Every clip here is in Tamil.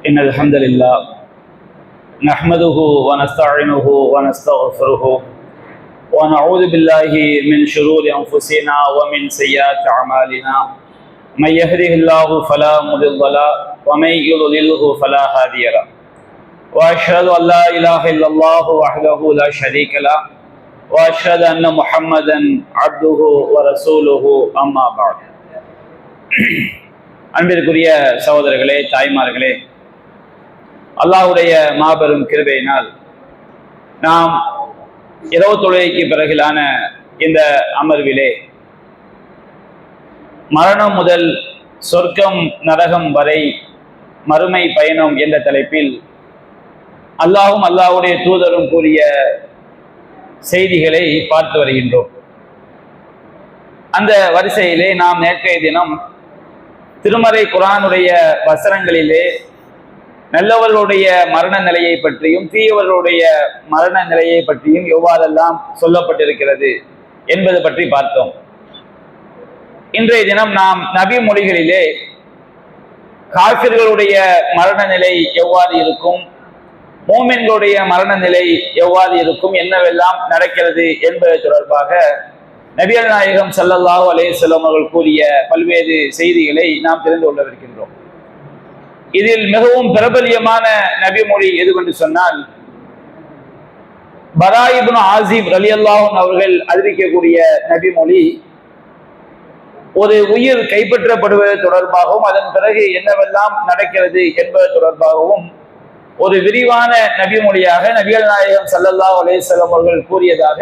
إن الحمد لله نحمده ونستعينه ونستغفره ونعوذ بالله من شرور أنفسنا ومن سيئات أعمالنا من يهده الله فلا مضل له ومن يضلله فلا هادي له وأشهد أن لا إله إلا الله وحده لا شريك له وأشهد أن محمدا عبده ورسوله أما بعد அன்பிற்குரிய சகோதரர்களே, தாய்மார்களே, அல்லாஹ்வுடைய மாபெரும் கிருபையினால் நாம் இரவு தொழுகைக்கு பிறகிலான இந்த அமர்விலே மரணம் முதல் சொர்க்கம் நரகம் வரை மறுமை பயணம் என்ற தலைப்பில் அல்லாஹ்வும் அல்லாஹ்வுடைய தூதரும் கூறிய செய்திகளை பார்த்து வருகின்றோம். அந்த வரிசையிலே நாம் நேற்றைய தினம் திருமறை குர்ஆனுடைய வசனங்களிலே நல்லவர்களுடைய மரண நிலையை பற்றியும் தீயவர்களுடைய மரண நிலையை பற்றியும் எவ்வாறெல்லாம் சொல்லப்பட்டிருக்கிறது என்பது பற்றி பார்த்தோம். இன்றைய தினம் நாம் நபி மொழிகளிலே காஃபிர்களுடைய மரண நிலை எவ்வாறு இருக்கும், மூமின்களுடைய மரண நிலை எவ்வாறு இருக்கும், என்னவெல்லாம் நடக்கிறது என்பது தொடர்பாக நபிகள் நாயகம் ஸல்லல்லாஹு அலைஹி வஸல்லம் அவர்கள் கூறிய பல்வேறு செய்திகளை நாம் தெரிந்து கொள்ளவிருக்கின்றோம். இதில் மிகவும் பிரபல்யமான நபி மொழி எதுவென்று சொன்னால், பரா இப்னு ஆசிப் ரலியல்லாஹு அன்ஹு அவர்கள் அறிவிக்கக்கூடிய நபி மொழி ஒரு உயிர் கைப்பற்றப்படுவது தொடர்பாகவும் அதன் பிறகு என்னவெல்லாம் நடக்கிறது என்பது தொடர்பாகவும் ஒரு விரிவான நபி மொழியாக நபிகள் நாயகம் ஸல்லல்லாஹு அலைஹி வஸல்லம் அவர்கள் கூறியதாக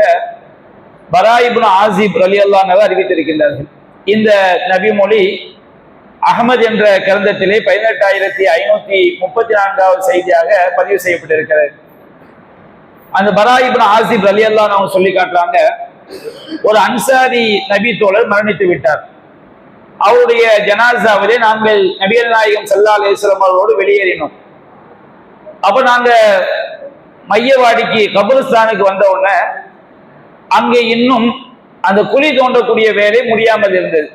பரா இப்னு ஆசிப் ரலியல்லாஹு அன்ஹு அறிவித்திருக்கின்றார்கள். இந்த நபி மொழி அஹ்மத் என்ற கிரந்தத்திலே 18534வது செய்தியாக பதிவு செய்யப்பட்டிருக்கிறது. அந்த பரா இப்னு ஆசிப் ரலியல்லாஹு அன்ஹு அவங்க சொல்லி காட்டுறாங்க, ஒரு அன்சாரி நபி தோழர் மரணித்து விட்டார். அவருடைய ஜனாசாவிலே நாங்கள் நபிகள் நாயகம் ஸல்லல்லாஹு அலைஹி வஸல்லம் அவர்களோடு வெளியேறினோம். அப்ப நாங்க மையவாடிக்கு கபருஸ்தானுக்கு வந்த உடனே அங்கே இன்னும் அந்த குழி தோண்டக்கூடிய வேலை முடியாமல் இருந்தது.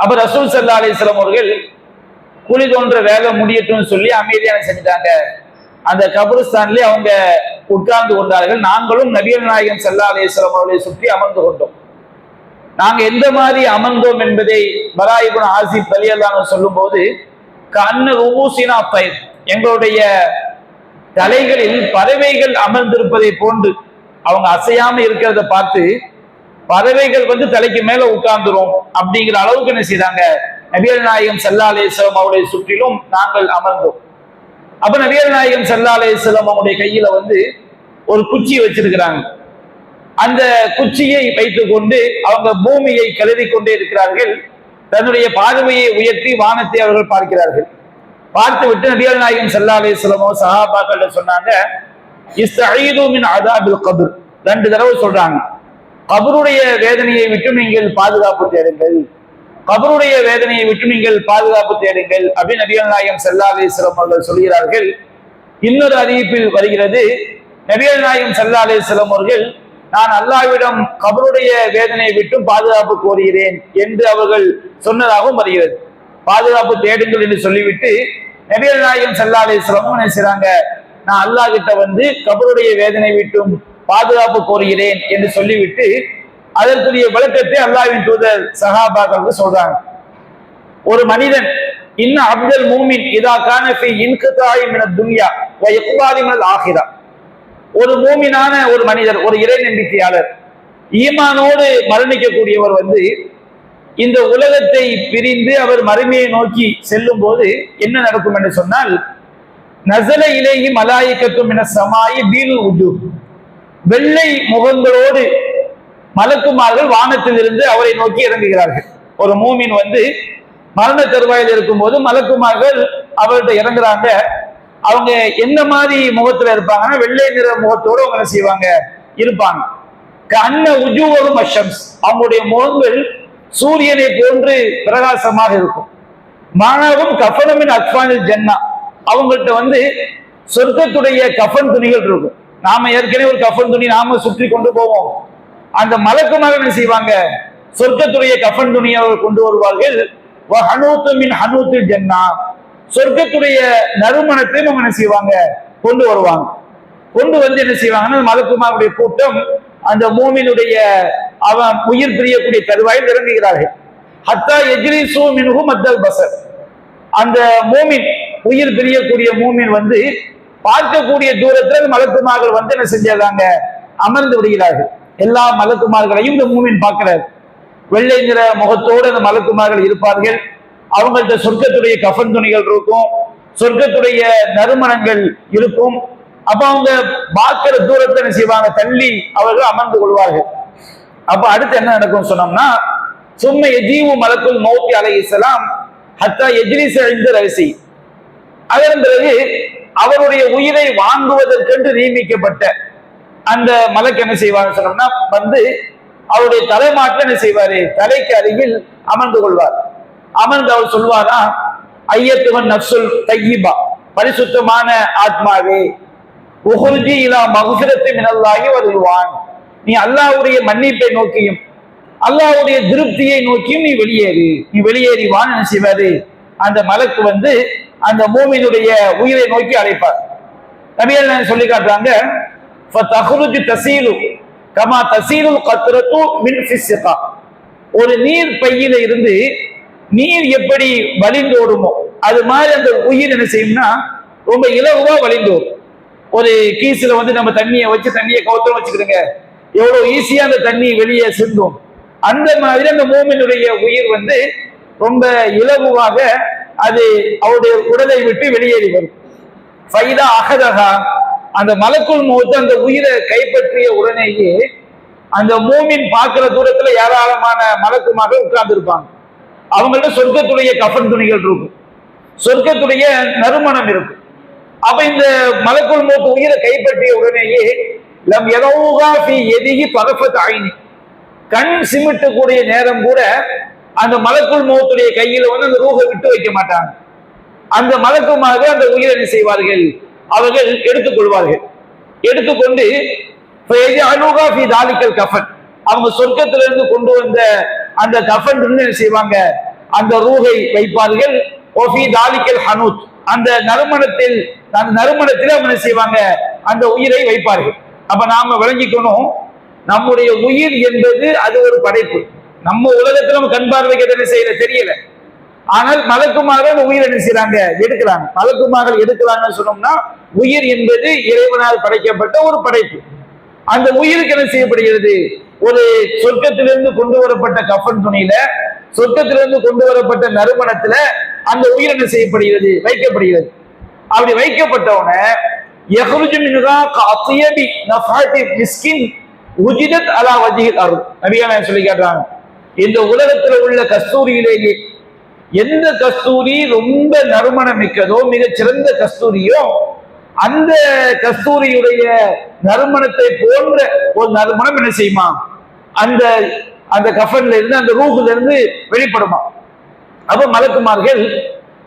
அப்ப ரசூல் ஸல்லல்லாஹு அலைஹி வஸல்லம் அவர்கள் குழி தோன்ற வேலை முடியட்டும்னு சொல்லி அமைதியான செஞ்சுட்டாங்க. அந்த கபருஸ்தான்ல அவங்க உட்கார்ந்து கொண்டார்கள். நாங்களும் நபிகள் நாயகம் ஸல்லல்லாஹு அலைஹி வஸல்லம் அவர்களை சுற்றி அமர்ந்து கொண்டோம். நாங்க எந்த மாதிரி அமர்ந்தோம் என்பதை பரா இப்னு ஆசிப் ரலியல்லாஹு அன்ஹு சொல்லும் போது, கண்ண ரூசினா பைர், எங்களுடைய தலைகளில் பறவைகள் அமர்ந்திருப்பதை போன்று அவங்க அசையாம இருக்கிறத பார்த்து பறவைகள் தலைக்கு மேல உட்கார்ந்துரும் அப்படிங்கிற அளவுக்கு என்ன செய்தாங்க, நபிகள் நாயகம் ஸல்லல்லாஹு அலைஹி வஸல்லம் அவருடைய சுற்றிலும் நாங்கள் அமர்ந்தோம். அப்ப நபிகள் நாயகம் ஸல்லல்லாஹு அலைஹி வஸல்லம் அவருடைய கையில ஒரு குச்சி வச்சிருக்கிறாங்க. அந்த குச்சியை வைத்துக் கொண்டு அவங்க பூமியை கழுவி கொண்டே இருக்கிறார்கள். தன்னுடைய பார்வையை உயர்த்தி வானத்தை அவர்கள் பார்க்கிறார்கள். பார்த்து விட்டு நபிகள் நாயகம் ஸல்லல்லாஹு அலைஹி வஸல்லம் சஹாபாக்கள் சொன்னாங்க, இஸ்தஈது மின் அஸாபில் கப்ர், 2 தடவை சொல்றாங்க, கபருடைய வேதனையை விட்டு நீங்கள் பாதுகாப்பு தேடுங்கள், கபருடைய வேதனையை விட்டு நீங்கள் பாதுகாப்பு தேடுங்கள் அப்படின்னு நபிகள் நாயகம் ஸல்லல்லாஹு அலைஹி வஸல்லம் அவர்கள் சொல்கிறார்கள். இன்னொரு அறிவிப்பில் வருகிறது, நபிகள் நாயகம் ஸல்லல்லாஹு அலைஹி வஸல்லம் அவர்கள், நான் அல்லாஹ்விடம் கபருடைய வேதனையை விட்டு பாதுகாப்பு கோருகிறேன் என்று அவர்கள் சொன்னதாகவும் வருகிறது. பாதுகாப்பு தேடுங்கள் என்று சொல்லிவிட்டு நபிகள் நாயகம் ஸல்லல்லாஹு அலைஹி வஸல்லம் என்ன செய்றாங்க, நான் அல்லாஹ் கிட்ட கபருடைய வேதனை விட்டும் பாதுகாப்பு கோருகிறேன் என்று சொல்லிவிட்டு அதற்குரிய விளக்கத்தை அல்லாஹ்வின் தூதர் சஹாபாக்களுக்கு சொல்றாங்க. ஒரு மனிதன் இன்ன அப்துல் மூமின் இதா கான ஃபீ இன்கிதாஇ மினத் துன்யா வ இக்பாலி மினல் ஆகிரா, ஒரு மூமினான ஒரு மனிதர், ஒரு இறை நம்பிக்கையாளர், ஈமானோடு மரணிக்கக்கூடியவர் இந்த உலகத்தை பிரிந்து அவர் மறுமையை நோக்கி செல்லும் போது என்ன நடக்கும் என்று சொன்னால், நஸல இலைஹி மலாயிகத்து மினஸ் ஸமாஇ பீல் உஜூஹ், வெள்ளை முகங்களோடு மலக்குமார்கள் வானத்தில் இருந்து அவரை நோக்கி இறங்குகிறார்கள். ஒரு மூமின் மரண தருவாயில் இருக்கும் போது மலக்குமார்கள் அவர்கிட்ட இறங்குறாங்க. அவங்க எந்த மாதிரி முகத்துல இருப்பாங்கன்னா, வெள்ளை நிற முகத்தோடு அவங்க என்ன செய்வாங்க, இருப்பாங்க. கண்ண உஜூஹும் அஷம்ஸ், அவங்களுடைய முகங்கள் சூரியனை போன்று பிரகாசமாக இருக்கும். மானவும் கஃபனுமின் அக்ஃபானில் ஜன்னா, அவங்கள்ட்ட சொர்க்கத்துடைய கஃபன் துணிகள் இருக்கும். நாம ஏற்கனவே ஒரு கஃபன் துணி நாம சுற்றி கொண்டு போவோம். அந்த மலக்குமாக என்ன செய்வாங்க, சொர்க்கத்துடைய கஃபன் துணியை கொண்டு வருவார்கள். ஹனூத்து மின் ஹனூத்தில் ஜன்னா, சொர்க்கத்துடைய நறுமணத்தையும் அவங்க என்ன செய்வாங்க, கொண்டு வருவாங்க. கொண்டு வந்து என்ன செய்வாங்கன்னா மலக்குமாருடைய கூட்டம் அந்த மூமினுடைய அவன் உயிர் பிரியக்கூடிய தருவாயில் இறங்குகிறார்கள். ஹத்தா எஜ்ரிசு மின்ஹு மத்தல் பஸர், அந்த மூமின் உயிர் பிரியக்கூடிய மூமின் வந்து பார்க்கக்கூடிய தூரத்தில் மலக்குமார்கள் வந்து என்ன செஞ்சாங்க, அமர்ந்து விடுகிறார்கள். எல்லா மலக்குமார்களையும் இந்த மூமின் பார்க்கிறார். வெள்ளை நிற முகத்தோடு அந்த மலக்குமார்கள் இருப்பார்கள். அவங்கள்ட்ட சொர்க்கத்துடைய கஃன் துணிகள் இருக்கும், சொர்க்கத்துடைய நறுமணங்கள் இருக்கும். அப்ப அவங்க பார்க்கிற தூரத்தை என்ன செய்வாங்க, தள்ளி அவர்கள் அமர்ந்து கொள்வார்கள். அப்ப அடுத்து என்ன நடக்கும் சொன்னோம்னா, சும்ம எஜீவு மலக்குல் மௌத்தி அலைஹிஸ்ஸலாம் ஹத்தா எஜ்லிஸ இன்த ரஸி, அதன் பிறகு அவருடைய உயிரை வாங்குவதற்கென்று நியமிக்கப்பட்ட அந்த மலக்கு என்ன செய்வாங்க சொன்னோம்னா வந்து அவருடைய தலைமாட்டில் என்ன செய்வாரு, தலைக்கு அருகில் அமர்ந்து கொள்வார். அமர்ந்து அவர் சொல்வாரா, ஐயத்துவன் நஃப்சுல் தய்யிபா, பரிசுத்தமான ஆத்மாவே, உஹுர்ஜி இலா மக்ஃபிரத்தி மினல்லாஹி வ ரிதுவான், நீ அல்லாஹ்வுடைய மன்னிப்பை நோக்கியும் அல்லாஹ்வுடைய திருப்தியை நோக்கியும் நீ வெளியேறிவான் என்ன செய்வாரு, அந்த மலக்கு வந்து அந்த மூமினுடைய உயிரை நோக்கி அழைப்பார். நபிகள் சொல்லி காட்டுறாங்க, ஃபதஹ்ருஜு தஸீலு கமா தஸீலுல் கத்ரத்து மின் ஃபிஸ்ஸிகா, ஒரு நீர் பையில இருந்து நீர் எப்படி வழிந்தோடுமோ அது மாதிரி அந்த உயிர் என்ன செய்யும்னா ரொம்ப இலகுவா வழிந்தோடும். ஒரு கீசுல வந்து நம்ம தண்ணியை வச்சு தண்ணியை கவுத்தம் வச்சுக்கிடுங்க, எவ்வளவு ஈஸியா அந்த தண்ணி வெளியே சிந்தும். அந்த மாதிரி அந்த மூமினுடைய உயிர் வந்து ரொம்ப இலகுவாக அது அவருடைய உடலை விட்டு வெளியேறி வரும். ஃபைதா அகதகா, அந்த மலக்குள் மௌத் அந்த உயிரை கைப்பற்றிய உடனேயே அந்த மூமின் பார்க்கிற தூரத்துல ஏராளமான மலக்குமார்கள் உட்கார்ந்து இருப்பாங்க. அவங்கள்ட்ட சொர்க்கத்துடைய கஃன் துணிகள் இருக்கும், சொர்க்கத்துடைய நறுமணம் இருக்கும். அப்ப இந்த மலக்குள் மௌத் உயிரை கைப்பற்றிய உடனேயே லம் யதௌகா ஃபீ யதிஹி தரஃபத் ஐனி, கண் சிமிட்டக்கூடிய நேரம் கூட அந்த மலக்குள் மௌத்துடைய கையில வந்து அந்த ரூஹை விட்டு வைக்க மாட்டாங்க. அந்த மலக்குமாக அந்த உயிரை என்ன செய்வார்கள், அவர்கள் எடுத்துக்கொள்வார்கள். எடுத்துக்கொண்டு கஃன், அவங்க சொர்க்கத்திலிருந்து கொண்டு வந்த அந்த கஃன் என்ன செய்வாங்க, அந்த ரூஹை வைப்பார்கள். ஹனூத், அந்த நறுமணத்தில் அவங்க என்ன செய்வாங்க, அந்த உயிரை வைப்பார்கள். அப்ப நாம விளங்கிக்கணும், நம்முடைய உயிர் என்பது அது ஒரு படைப்பு. நம்ம உலகத்துல நம்ம கண் பார்வைக்கு என்ன செய்யல தெரியல, ஆனால் மலக்குமார்கள் அந்த உயிர் என்ன செய்யறாங்க, எடுக்கிறாங்க. மலக்குமார்கள் எடுக்கிறாங்கன்னு சொன்னோம்னா உயிர் என்பது இறைவனால் படைக்கப்பட்ட ஒரு படைப்பு. அந்த உயிருக்கு என்ன செய்யப்படுகிறது, ஒரு சொர்க்கத்திலிருந்து கொண்டு வரப்பட்ட கஃன் துணியில, சொர்க்கத்திலிருந்து கொண்டு வரப்பட்ட நறுமணத்துல அந்த உயிர் என்ன செய்யப்படுகிறது, வைக்கப்படுகிறது. அப்படி வைக்கப்பட்டவன யஹ்ருஜு மின்ஹா கஅத்யபி நஃபாத்தி மிஸ்கின் உஜிதத் அலா வஜ்ஹில் அர்த், நபிகள் சொல்லி காட்டுறாங்க, இந்த உலகத்துல உள்ள கஸ்தூரியிலேயே எந்த கஸ்தூரி ரொம்ப நறுமணம் மிக்கதோ, மிகச் சிறந்த கஸ்தூரியோ, அந்த கஸ்தூரியுடைய நறுமணத்தை போன்ற ஒரு நறுமணம் என்ன செய்யுமா, அந்த அந்த கஃன்ல இருந்து அந்த ரூஹ்ல இருந்து வெளிப்படுமா. அப்ப மலக்குமார்கள்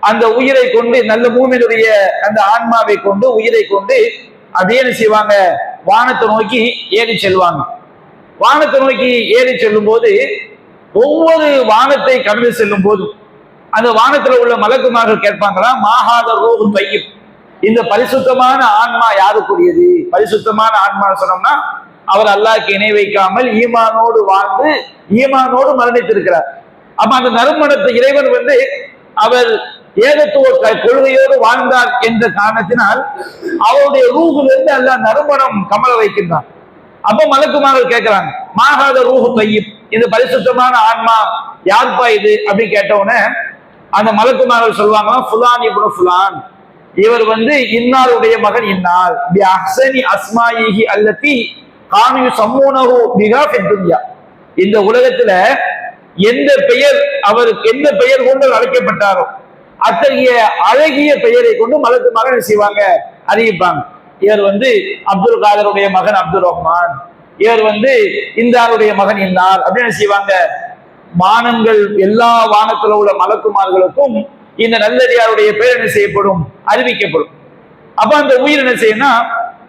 அந்த உயிரை கொண்டு, நல்ல மூமினுடைய அந்த ஆன்மாவை கொண்டு, உயிரை கொண்டு அப்படியே என்ன செய்வாங்க, வானத்தை நோக்கி ஏறி செல்வாங்க. வானத்தை நோக்கி ஏறி செல்லும் போது, ஒவ்வொரு வானத்தை கடந்து செல்லும் போதும் அந்த வானத்துல உள்ள மலக்குமார்கள் கேட்பாங்களா, மாஹாத ரூஹு தய்யிப், இந்த பரிசுத்தமான ஆன்மா யாருக்குரியது? பரிசுத்தமான ஆன்மா சொன்னோம்னா அவர் அல்லாஹ்க்கு இணை வைக்காமல் ஈமானோடு வாழ்ந்து ஈமானோடு மரணித்திருக்கிறார். அப்ப அந்த நறுமணத்தை இறைவன் வந்து அவர் ஏகத்துவ கொள்கையோடு வாழ்ந்தார் என்ற காரணத்தினால் அவருடைய ரூஹிலிருந்து அல்லாஹ் நறுமணம் கமல வைக்கின்றான். அப்ப மலக்குமார்கள் கேட்கிறாங்க, மாகாத ரூஹு தய்யிப், இந்த பரிசுத்தமான ஆன்மா யார்பா இது அப்படின்னு கேட்டவுடனே அந்த மலக்குமார்கள் சொல்லுவாங்க, ஃபுலான் இப்னு ஃபுலான், இவர் வந்து இன்னாருடைய மகன் இன்னார், பி அஹ்ஸனி அஸ்மாயிஹி அல்லதி கானு யுஸம்மூனஹு பிஹா ஃபித் துன்யா, இந்த உலகத்துல எந்த பெயர் அவருக்கு எந்த பெயர் கொண்டு அழைக்கப்பட்டாரோ அத்தகைய அழகிய பெயரை கொண்டு மலக்குமார்கள் செய்வாங்க, அறிவிப்பாங்க. இவர் வந்து அப்துல் காதருடைய மகன் அப்துல் ரஹ்மான், இவர் வந்து இந்தாருடைய மகன் இன்னார் அப்படின்னு செய்வாங்க. வானங்கள் எல்லா வானத்துல உள்ள மலக்குமார்களுக்கும் இந்த நல்லடியாருடைய பெயர் என்ன செய்யப்படும், அறிவிக்கப்படும். அப்ப அந்த உயிர் என்ன செய்யணும்,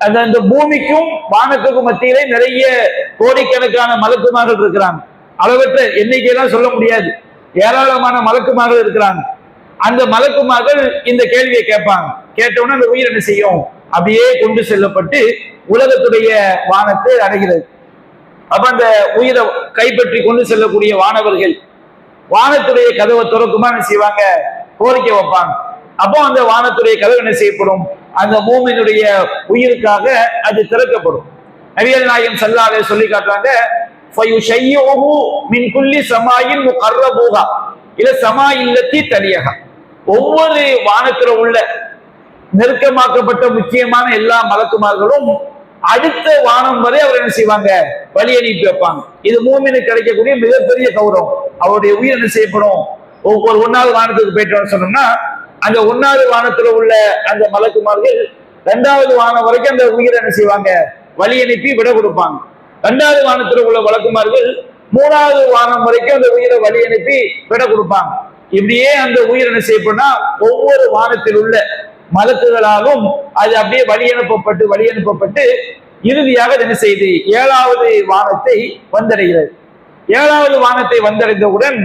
அந்த பூமிக்கும் வானத்துக்கும் மத்தியிலே நிறைய கோடிக்கணக்கான மலக்குமார்கள் இருக்கிறாங்க. அளவற்ற எண்ணிக்கையெல்லாம் சொல்ல முடியாது, ஏராளமான மலக்குமார்கள் இருக்கிறாங்க. அந்த மலக்குமார்கள் இந்த கேள்வியை கேட்பாங்க. கேட்டவுடனே அந்த உயிர் என்ன செய்யும், அப்படியே கொண்டு செல்லப்பட்டு உலகத்துடைய வானத்தை அடைகிறது. அப்ப அந்த உயிரை கைப்பற்றி கொண்டு செல்லக்கூடிய வானவர்கள் வானத்துடைய கதவை திறக்குமா என்ன செய்வாங்க, கோரிக்கை வைப்பாங்க. அப்போ அந்த வானத்துடைய கதவு என்ன செய்யப்படும், அந்த மூமினுடைய உயிருக்காக அது திறக்கப்படும். நபிகள் நாயகம் ஸல்லல்லாஹு அலைஹி சொல்லி காட்டுறாங்க, ஃபயுஷய்யுஹு மின் குல்லி ஸமாயின் முகர்ரபூஹா இல ஸமாயில்லத்தி தலியஹா. ஒவ்வொரு வானத்துல உள்ள நெருக்கமாக்கப்பட்ட முக்கியமான எல்லா மலக்குமார்களும் அடுத்த வானம் வரை அவர் என்ன செய்வாங்க, வழி அனுப்பி வைப்பாங்க. இது மூமினுக்கு கிடைக்கக்கூடிய மிகப்பெரிய கௌரவம். அவருடைய உயிர் என்ன செய்யப்படும், ஒவ்வொரு 1வது வானத்துக்கு போயிட்டு சொன்னோம்னா அந்த 1வது வானத்துல உள்ள அந்த மலக்குமார்கள் 2வது வானம் வரைக்கும் அந்த உயிரை என்ன செய்வாங்க, வழி அனுப்பி விட கொடுப்பாங்க. 2வது வானத்துல உள்ள மலக்குமார்கள் 3வது வானம் வரைக்கும் அந்த உயிரை வழி அனுப்பி விட கொடுப்பாங்க. இப்படியே அந்த உயிர் என்ன செய்யப்படும்னா ஒவ்வொரு வானத்தில் உள்ள மலக்குகளாலும் அது அப்படியே வழி அனுப்பப்பட்டு இறுதியாக என்ன செய்து 7வது வானத்தை வந்தடைகிறது. 7வது வானத்தை வந்தடைந்தவுடன்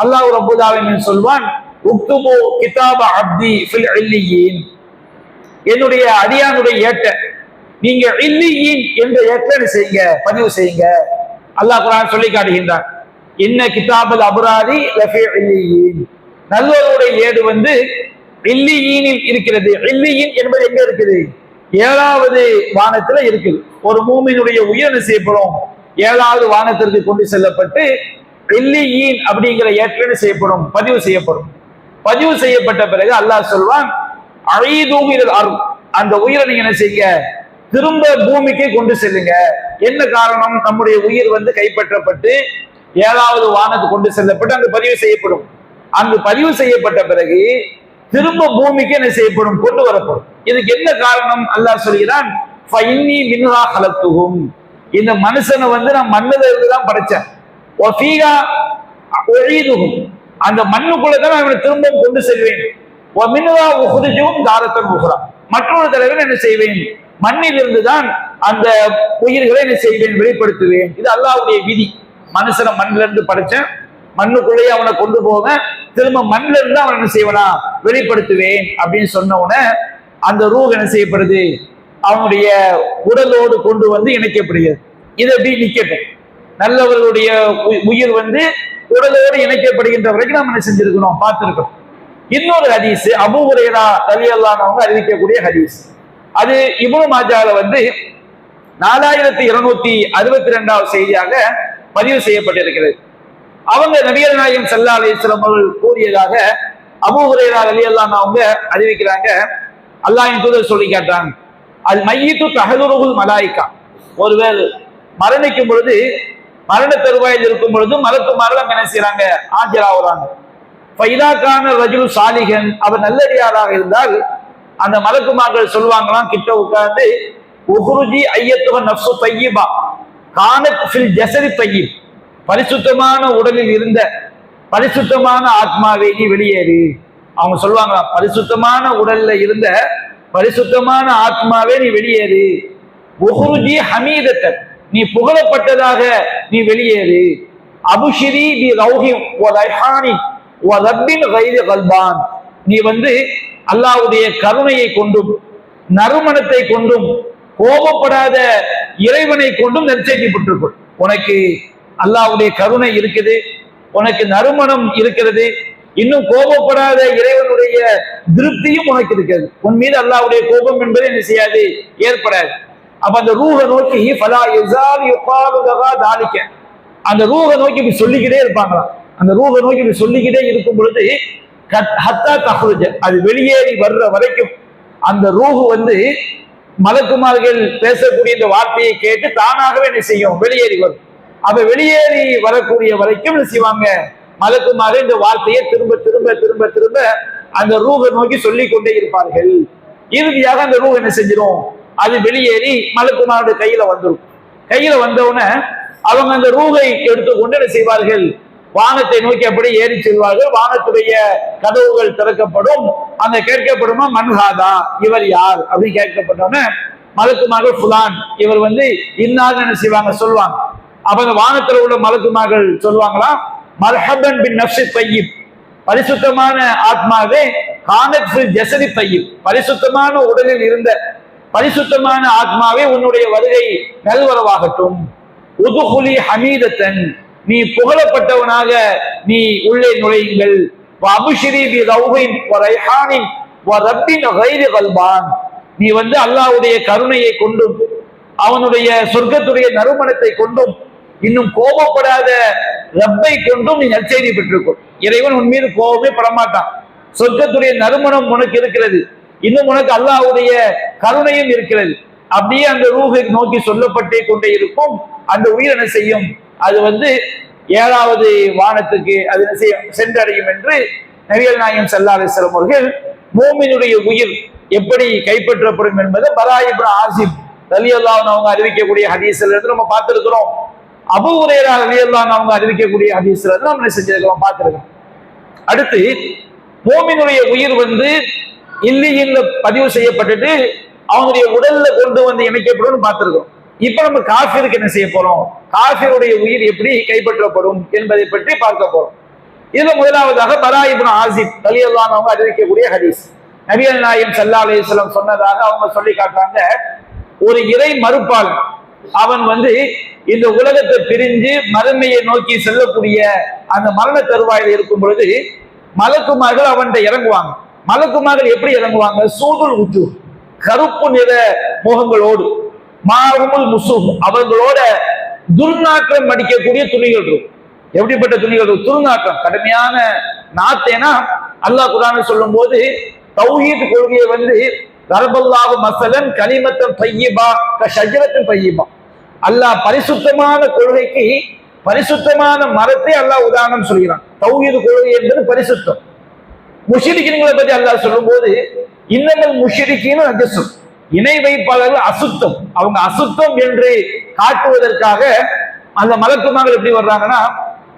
அல்லாஹ் ரப்பல் ஆலமீன் சொல்வான், உக்துபு கிதாப அப்தி ஃபில் இல்லியீன். என்னுடைய அடியானுடைய ஏட்ட நீங்க இல்லியீன் என்ற ஏட்ட செய்யுங்க, பதிவு செய்யுங்க. அல்லாஹ் குர்ஆன் சொல்லி காட்டுகின்றான், இன்ன கிதாபல் அப்ராரி லஃபி இல்லியீன். நல்லவருடைய ஏடு வந்து இல்லியீனில் இருக்கிறது. இல்லியீன் என்பது எங்க இருக்குது, 7வது வானத்துல இருக்குது. ஒரு மூமினுடைய உயிர் செய்யப்படும் 7வது வானத்திற்கு கொண்டு செல்லப்பட்டு இல்லியீன் அப்படிங்கிற ஏற்ற செய்யப்படும், பதிவு செய்யப்படும். பதிவு செய்யப்பட்ட பிறகு அல்லாஹ் சொல்வான், அழீதூகில் அருள், அந்த உயிரை நீங்க என்ன செய்யுங்க, திரும்ப பூமிக்கு கொண்டு செல்லுங்க. என்ன காரணம், நம்முடைய உயிர் வந்து கைப்பற்றப்பட்டு 7வது வானத்துக்கு கொண்டு செல்லப்பட்டு அங்கு பதிவு செய்யப்படும். அங்கு பதிவு செய்யப்பட்ட பிறகு திரும்ப பூமிக்கு என்ன செய்யப்படும், கொண்டு வரப்படும். இதுக்கு என்ன காரணம், அல்லாஹ் சொல்கிறான், ஃபஇன்னி மின்ஹா ஹலக்துஹும். இந்த மனுஷனை வந்து நான் மண்ணுல இருந்து தான் படைச்சேன். வஃபீஹா உஈதுஹும், அந்த மண்ணுக்குள்ளதான் நான் இவனை திரும்ப கொண்டு செல்வேன். வமின்ஹா உஹ்ரிஜுஹும் தாரத்தன் உஹ்ரா, மற்றொரு தடவை என்ன செய்வேன், மண்ணில் இருந்து தான் அந்த உயிர்களை என்ன செய்வேன், வெளிப்படுத்துவேன். இது அல்லாஹ்வுடைய விதி. மனுஷனை மண்ணில இருந்து படைச்சேன், மண்ணுக்குள்ளேயே அவனை கொண்டு போவேன், திரும்ப மண்ணில இருந்து அவன் என்ன செய்வனா வெளிப்படுத்துவேன் அப்படின்னு சொன்ன உடனே அந்த ரூஹ் என்ன செய்யப்படுது, அவனுடைய உடலோடு கொண்டு வந்து இணைக்கப்படுகிறது. இது எப்படி நிக்கட்டும், நல்லவர்களுடைய உயிர் வந்து உடலோடு இணைக்கப்படுகின்ற வரைக்கும் நம்ம என்ன செஞ்சிருக்கணும், பார்த்திருக்கோம். இன்னொரு ஹதீஸ் அபூ ஹுரைரா ரலியல்லாஹு அன்ஹு அறிவிக்கக்கூடிய ஹதீஸ். அது இப்னு மாஜால வந்து 4262வது செய்தியாக பதிவு செய்யப்பட்டிருக்கிறது. அவங்க நபிகள் நாயகம் ஸல்லல்லாஹு அலைஹி வஸல்லம் அவர்கள் கூறியதாக அபூ ஹுரைரா ரலியல்லாஹு அன்ஹு அவங்க அறிவிக்கிறாங்க, அல்லாஹ்வின் தூதர் சொல்லி காட்டுறாங்க, அல் மையித்து தஹதுருல் மலாயிகா. ஒருவர் மரணிக்கும் பொழுது, மரண தருவாயில் இருக்கும் பொழுது மலக்குமார்கள் என்ன செய்யறாங்க, ஆஜராகிறாங்க. ஃபைதாக்கான ரஜுல் சாலிகன், அவர் நல்லடியாராக இருந்தால் அந்த மலக்குமார்கள் சொல்லுவாங்களாம், கிட்ட உட்கார்ந்து, உஹ்ருஜி ஐயத்துஹ நஃப்ஸு தய்யிபா கானத் ஃபில் ஜஸதி தய்யிப், பரிசுத்தமான உடலில் இருந்த பரிசுத்தமான ஆத்மாவை நீ வெளியேறு. அவங்க சொல்லுவாங்களாம், பரிசுத்தமான உடல்ல இருந்த பரிசுத்தமான ஆத்மாவே நீ வெளியேறு. உஹ்ருஜி ஹமீதத்தன், நீ புகழப்பட்டதாக நீ வெளியேறு. அபுஷிரி பி ரௌஹி வ ரைஹானி வ ரப்பின் கைரி கல்பான், நீ வந்து அல்லாஹ்வுடைய கருணையை கொண்டும் நறுமணத்தை கொண்டும் கோபப்படாத இறைவனை கொண்டும் நற்செய்தி பெற்றுக்கொள். உனக்கு அல்லாஹ்வுடைய கருணை இருக்குது, உனக்கு நறுமணம் இருக்கிறது, இன்னும் கோபப்படாத இறைவனுடைய திருப்தியும் உனக்கு இருக்கிறது. உன் மீது அல்லாஹ்வுடைய கோபம் என்பது என்ன செய்யாது, ஏற்படாது. அப்ப அந்த ரூஹை நோக்கி ஃபலா யஸால் யுகாலு லஹா தாலிக, அந்த ரூஹை நோக்கி இப்படி சொல்லிக்கிட்டே இருப்பாங்களாம். அந்த ரூஹை நோக்கி இப்படி சொல்லிக்கிட்டே இருக்கும் பொழுது ஹத்தா தஹ்ருஜ, அது வெளியேறி வர்ற வரைக்கும் அந்த ரூஹ் வந்து மலக்குமார்கள் பேசக்கூடிய இந்த வார்த்தையை கேட்டு தானாகவே என்ன செய்யும், வெளியேறி வரும். அப்ப வெளியேறி வரக்கூடிய வரைக்கும் என்ன செய்வாங்க, மலக்குமார்கள் இந்த வார்த்தையை திரும்ப திரும்ப திரும்ப திரும்ப அந்த ரூஹை நோக்கி சொல்லிக் கொண்டே இருப்பார்கள். இறுதியாக அந்த ரூஹ் என்ன செஞ்சிடும், அது வெளியேறி மலக்குமாருடைய கையில வந்துடும். கையில வந்தவுடனே அவங்க அந்த ரூஹை எடுத்துக்கொண்டு என்ன செய்வார்கள், வானத்தை நோக்கி அப்படி ஏறி செல்வார்கள். வானத்துடைய கதவுகள் திறக்கப்படும். அங்க கேட்கப்படுமா, மன்ஹாதா, இவர் யார் அப்படின்னு கேட்கப்பட்டோன்னே மலக்குமார்கள் ஃபுலான், இவர் வந்து இன்னார் என்ன செய்வாங்க, சொல்லுவாங்க. அப்ப அந்த வானத்தில் உள்ள மலக்குமார்கள் சொல்லுவாங்களா, மர்ஹபன் பின் நஃப்ஸி தய்யிப், பரிசுத்தமான ஆத்மாவே கானத் ஃபில் ஜஸதி தய்யிப், பரிசுத்தமான உடலில் இருந்த பரிசுத்தமான ஆத்மாவே உன்னுடைய வருகை நல்வரவாகட்டும். உதுகுலி ஹமீதத்தன், நீ புகழப்பட்டவனாக நீ உள்ளே நுழையுங்கள். அபுஷிரி பி ரௌஹின் வ ரைஹானின் வ ரப்பின் கைரி கல்பான், நீ அல்லாஹ்வுடைய கருணையை கொண்டும் அவனுடைய சொர்க்கத்துடைய நறுமணத்தை கொண்டும் இன்னும் கோபப்படாத ரப்பை கொண்டும் நீ நற்செய்தி பெற்றுக்கொள். இறைவன் உன் மீது கோபமே படமாட்டான். சொர்க்கத்துடைய நறுமணம் உனக்கு இருக்கிறது, இன்னும் உனக்கு அல்லாஹ்வுடைய கருணையும் இருக்கிறது. அப்படியே அந்த ரூஹை நோக்கி சொல்லப்பட்டே கொண்டே இருக்கும். அந்த உயிர் என்ன செய்யும்? அது 7வது வானத்துக்கு அது சென்றடையும் என்று நபிகள் நாயகம் ஸல்லல்லாஹு அலைஹி வஸல்லம் அவர்கள் மூமினுடைய உயிர் எப்படி கைப்பற்றப்படும் என்பதை பரா இப்னு ஆசிப் ரலியல்லாஹு அன்ஹு அவங்க அறிவிக்கக்கூடிய ஹதீஸ்ல இருந்து நம்ம பார்த்திருக்கிறோம். அபூ ஹுரைரா ரலியல்லாஹு அன்ஹு அவங்க அறிவிக்கக்கூடிய ஹதீஸ்ல இருந்து நம்ம என்ன செஞ்சிருக்கிறோம், பார்த்திருக்கிறோம். அடுத்து மூமினுடைய உயிர் இல்லியின்ல பதிவு செய்யப்பட்டுட்டு அவனுடைய உடல்ல கொண்டு இணைக்கப்படும் பார்த்திருக்கிறோம். இப்ப நம்ம காஃபிருக்கு என்ன செய்ய போறோம், காஃபிருடைய உயிர் எப்படி கைப்பற்றப்படும் என்பதை பற்றி பார்க்க போறோம். இதுல முதலாவதாக பரா இப்னு ஆசிப் ரலியல்லாஹு அன்ஹு அவங்க அறிவிக்கக்கூடிய ஹதீஸ். நபிகள் நாயகம் ஸல்லல்லாஹு அலைஹி வஸல்லம் சொன்னதாக அவங்க சொல்லி காட்டுறாங்க, ஒரு இறை மறுப்பால் அவன் இந்த உலகத்தை பிரிஞ்சு மறுமையை நோக்கி செல்லக்கூடிய அந்த மரண தருவாயில் இருக்கும் பொழுது மலக்குமார்கள் அவன்கிட்ட இறங்குவாங்க. மலக்குமார்கள் எப்படி இறங்குவாங்க? சூதுல் உஜு, கருப்பு நிற முகங்களோடு, மாறுமுல் முசூம், அவர்களோட துர்நாற்றம் அடிக்கக்கூடிய துணிகள் இருக்கும். எப்படிப்பட்ட துணிகள்? துர்நாற்றம், கடுமையான நாத்தேனா. அல்லாஹ் குர்ஆனில் சொல்லும் போது தௌஹீத் கொள்கையை தரபல்லாஹு மஸலன் கலிமத்தன் தய்யிபா கஷஜரத்தின் தய்யிபா, அல்லாஹ் பரிசுத்தமான கொள்கைக்கு பரிசுத்தமான மரத்தை அல்லாஹ் உதாரணம் சொல்கிறான். தௌஹீத் கொள்கை என்பது பரிசுத்தம். முஷ்ரிக்கீன்களை பற்றி அல்லாஹ் சொல்லும் போது இன்னமல் முஷ்ரிக்கீன நஜஸும், இணை வைப்பாளர்கள் அசுத்தம், அவங்க அசுத்தம் என்று காட்டுவதற்காக அந்த மலக்குமார்கள் எப்படி வர்றாங்கன்னா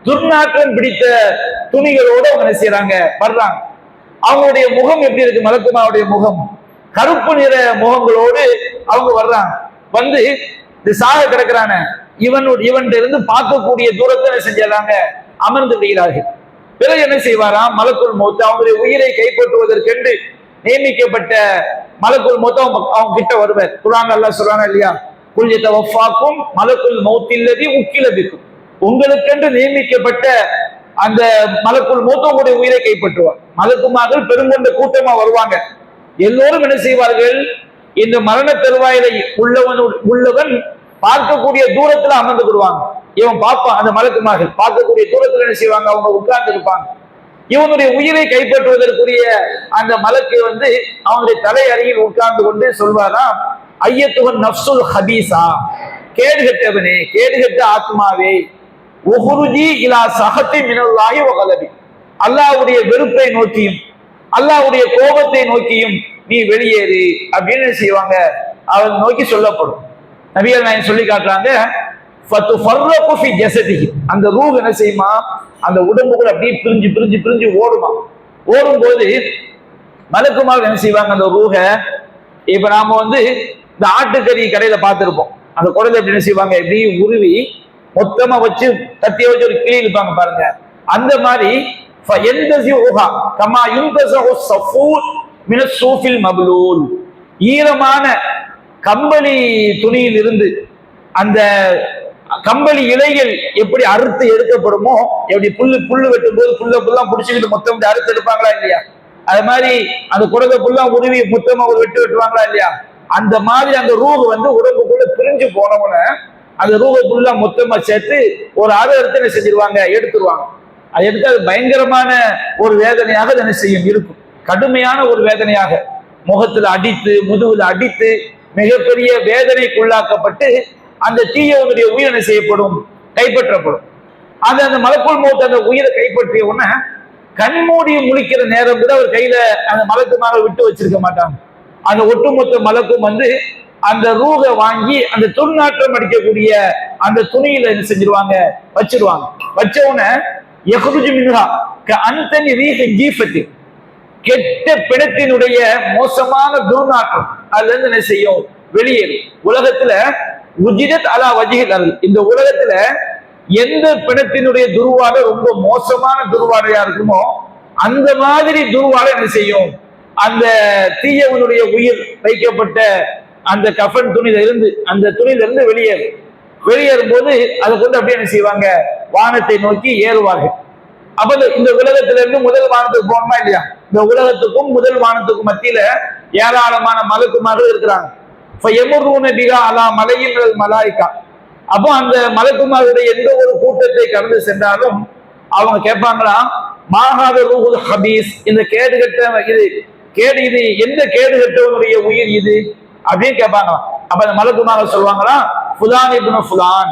துர்நாற்றம் பிடித்த துணிகளோடு அவங்க என்ன செய்யறாங்க, வர்றாங்க. அவங்களுடைய முகம் எப்படி இருக்கு? மலக்குமாவுடைய முகம் கருப்பு நிற முகங்களோடு அவங்க வர்றாங்க. இந்த சாக கிடக்கிறான இவன் இருந்து பார்க்கக்கூடிய தூரத்தை என்ன செஞ்சாங்க, அமர்ந்து விடுகிறார்கள். பிறகு என்ன செய்வாராம், மலக்குல் மௌத் அவங்களுடைய உயிரை கைப்பற்றுவதற்கென்று நியமிக்கப்பட்ட மலக்குல் மௌத் அவங்க கிட்ட வருவார். குர்ஆன் அல்லாஹ் சொல்றாங்க இல்லையா, குல் யதவஃபாக்கும் மலக்குல் மௌத்தில்லதி உக்கில பிக்கும், உங்களுக்கென்று நியமிக்கப்பட்ட அந்த மலக்குல் மௌத் உங்களுடைய உயிரை கைப்பற்றுவார். மலக்குமார்கள் பெருங்கொண்ட கூட்டமா வருவாங்க. எல்லோரும் என்ன செய்வார்கள், இந்த மரண தருவாயிலை உள்ளவன் பார்க்கக்கூடிய தூரத்துல அமர்ந்து கொள்வாங்க. இவன் பார்ப்பான், அந்த மலக்குமார்கள் பார்க்கக்கூடிய தூரத்துல என்ன செய்வாங்க, அவங்க உட்கார்ந்து இருப்பாங்க. இவனுடைய உயிரை கைப்பற்றுவதற்குரிய அந்த மலக்கு அவனுடைய தலை அருகில் உட்கார்ந்து கொண்டு சொல்வாராம், ஐயத்துவன் நஃப்சுல் ஹபீசா, கேடுகட்டவனே, கேடுகட்ட ஆத்மாவே, உஹுருஜி இலா சஹத்தி மினல்லாஹி வ கலபி, அல்லாஹ்வுடைய வெறுப்பை நோக்கியும் அல்லாஹ்வுடைய கோபத்தை நோக்கியும் நீ வெளியேறு அப்படின்னு செய்வாங்க, அவன் நோக்கி சொல்லப்படும். நபிகள் நாயகம் சொல்லி காட்டுறாங்க, ஃபதுஃபர்ரகு ஃபி ஜஸதிஹி, அந்த ரூஹ் என்ன செய்யுமா, அந்த உடம்புக்குள்ள அப்படியே பிரிஞ்சு பிரிஞ்சு பிரிஞ்சு ஓடுமா. ஓடும்போது மலக்குமார்கள் என்ன செய்வாங்க, அந்த ரூஹ இப்ப நாம இந்த ஆட்டுக்கறி கடையில பார்த்திருப்போம், அந்த குடலை எப்படி என்ன செய்வாங்க, எப்படி உருவி மொத்தமா வச்சு கத்திய வச்சு ஒரு கிளி இருப்பாங்க பாருங்க, அந்த மாதிரி ஈரமான கம்பளி துணியில் இருந்து அந்த கம்பளி இலைகள் எப்படி அறுத்து எடுக்கப்படுமோ, எப்படி புல்லு வெட்டும் போது புல்லாம் பிடிச்சிக்கிட்டு மொத்தம் அறுத்து எடுப்பாங்களா இல்லையா, அது மாதிரி அந்த குடலை புல்லா உருவி மொத்தமா ஒரு வெட்டுவாங்களா இல்லையா, அந்த மாதிரி அந்த ரூஹ் உடம்புக்குள்ள பிரிஞ்சு போனவன அந்த ரூஹை புல்லா மொத்தமா சேர்த்து ஒரு எடுத்து என்ன செஞ்சிருவாங்க, எடுத்துருவாங்க. அது எடுத்து அது பயங்கரமான ஒரு வேதனையாக என்ன செய்யும், இருக்கும். கடுமையான ஒரு வேதனையாக முகத்துல அடித்து முதுகுல அடித்து மிகப்பெரிய வேதனைக்குள்ளாக்கப்பட்டு அந்த தீயவனுடைய உயிர் என்ன செய்யப்படும், கைப்பற்றப்படும். அந்த மலக்குல் மௌத் அந்த உயிரை கைப்பற்றிய உடனே கண்மூடி முழிக்கிற நேரம் கூட அவர் கையில அந்த மலக்குமாக விட்டு வச்சிருக்க மாட்டாங்க. அந்த ஒட்டுமொத்த மலக்கும் அந்த ரூஹை வாங்கி அந்த துர்நாற்றம் அடிக்கக்கூடிய அந்த துணியில என்ன செஞ்சிருவாங்க, வச்சிருவாங்க. வச்ச உடனே யஹ்ருஜு மின்ஹா கஅன்தனி ரீஹி ஜீஃபத்தி, கெட்ட பிணத்தினுடைய மோசமான துர்நாற்றம் அதுல இருந்து என்ன செய்யும், வெளியேறும். உலகத்துல உஜிதத் அலா வஜிஹில் அர்ல், இந்த உலகத்துல எந்த பிணத்தினுடைய துர்வாடை ரொம்ப மோசமான துர்வாடையா இருக்குமோ அந்த மாதிரி துருவால என்ன செய்யும், அந்த தீயவனுடைய உயிர் வைக்கப்பட்ட அந்த கஃன் துணியில இருந்து, அந்த துணியில இருந்து வெளியேறும் போது அதை கொண்டு அப்படியே என்ன செய்வாங்க, வானத்தை நோக்கி ஏறுவார்கள். அப்ப இந்த உலகத்தில இருந்து முதல் வானத்துக்கு போகணுமா இல்லையா? இந்த உலகத்துக்கும் முதல் வானத்துக்கும் மத்தியில ஏராளமான மலக்குமார்கள் இருக்கிறாங்க. மலையின் மலாய்க்கா. அப்போ அந்த மலக்குமாருடைய எந்த ஒரு கூட்டத்தை கடந்து சென்றாலும் அவங்க கேட்பாங்களா, மாகாத ரூஹுல் ஹபீஸ், இந்த இது எந்த கேடுகட்டவனுடைய உயிர் இது அப்படின்னு கேட்பாங்களாம். அப்ப அந்த மலக்குமார்கள் சொல்லுவாங்களா, ஃபுலான் இப்னு ஃபுலான்,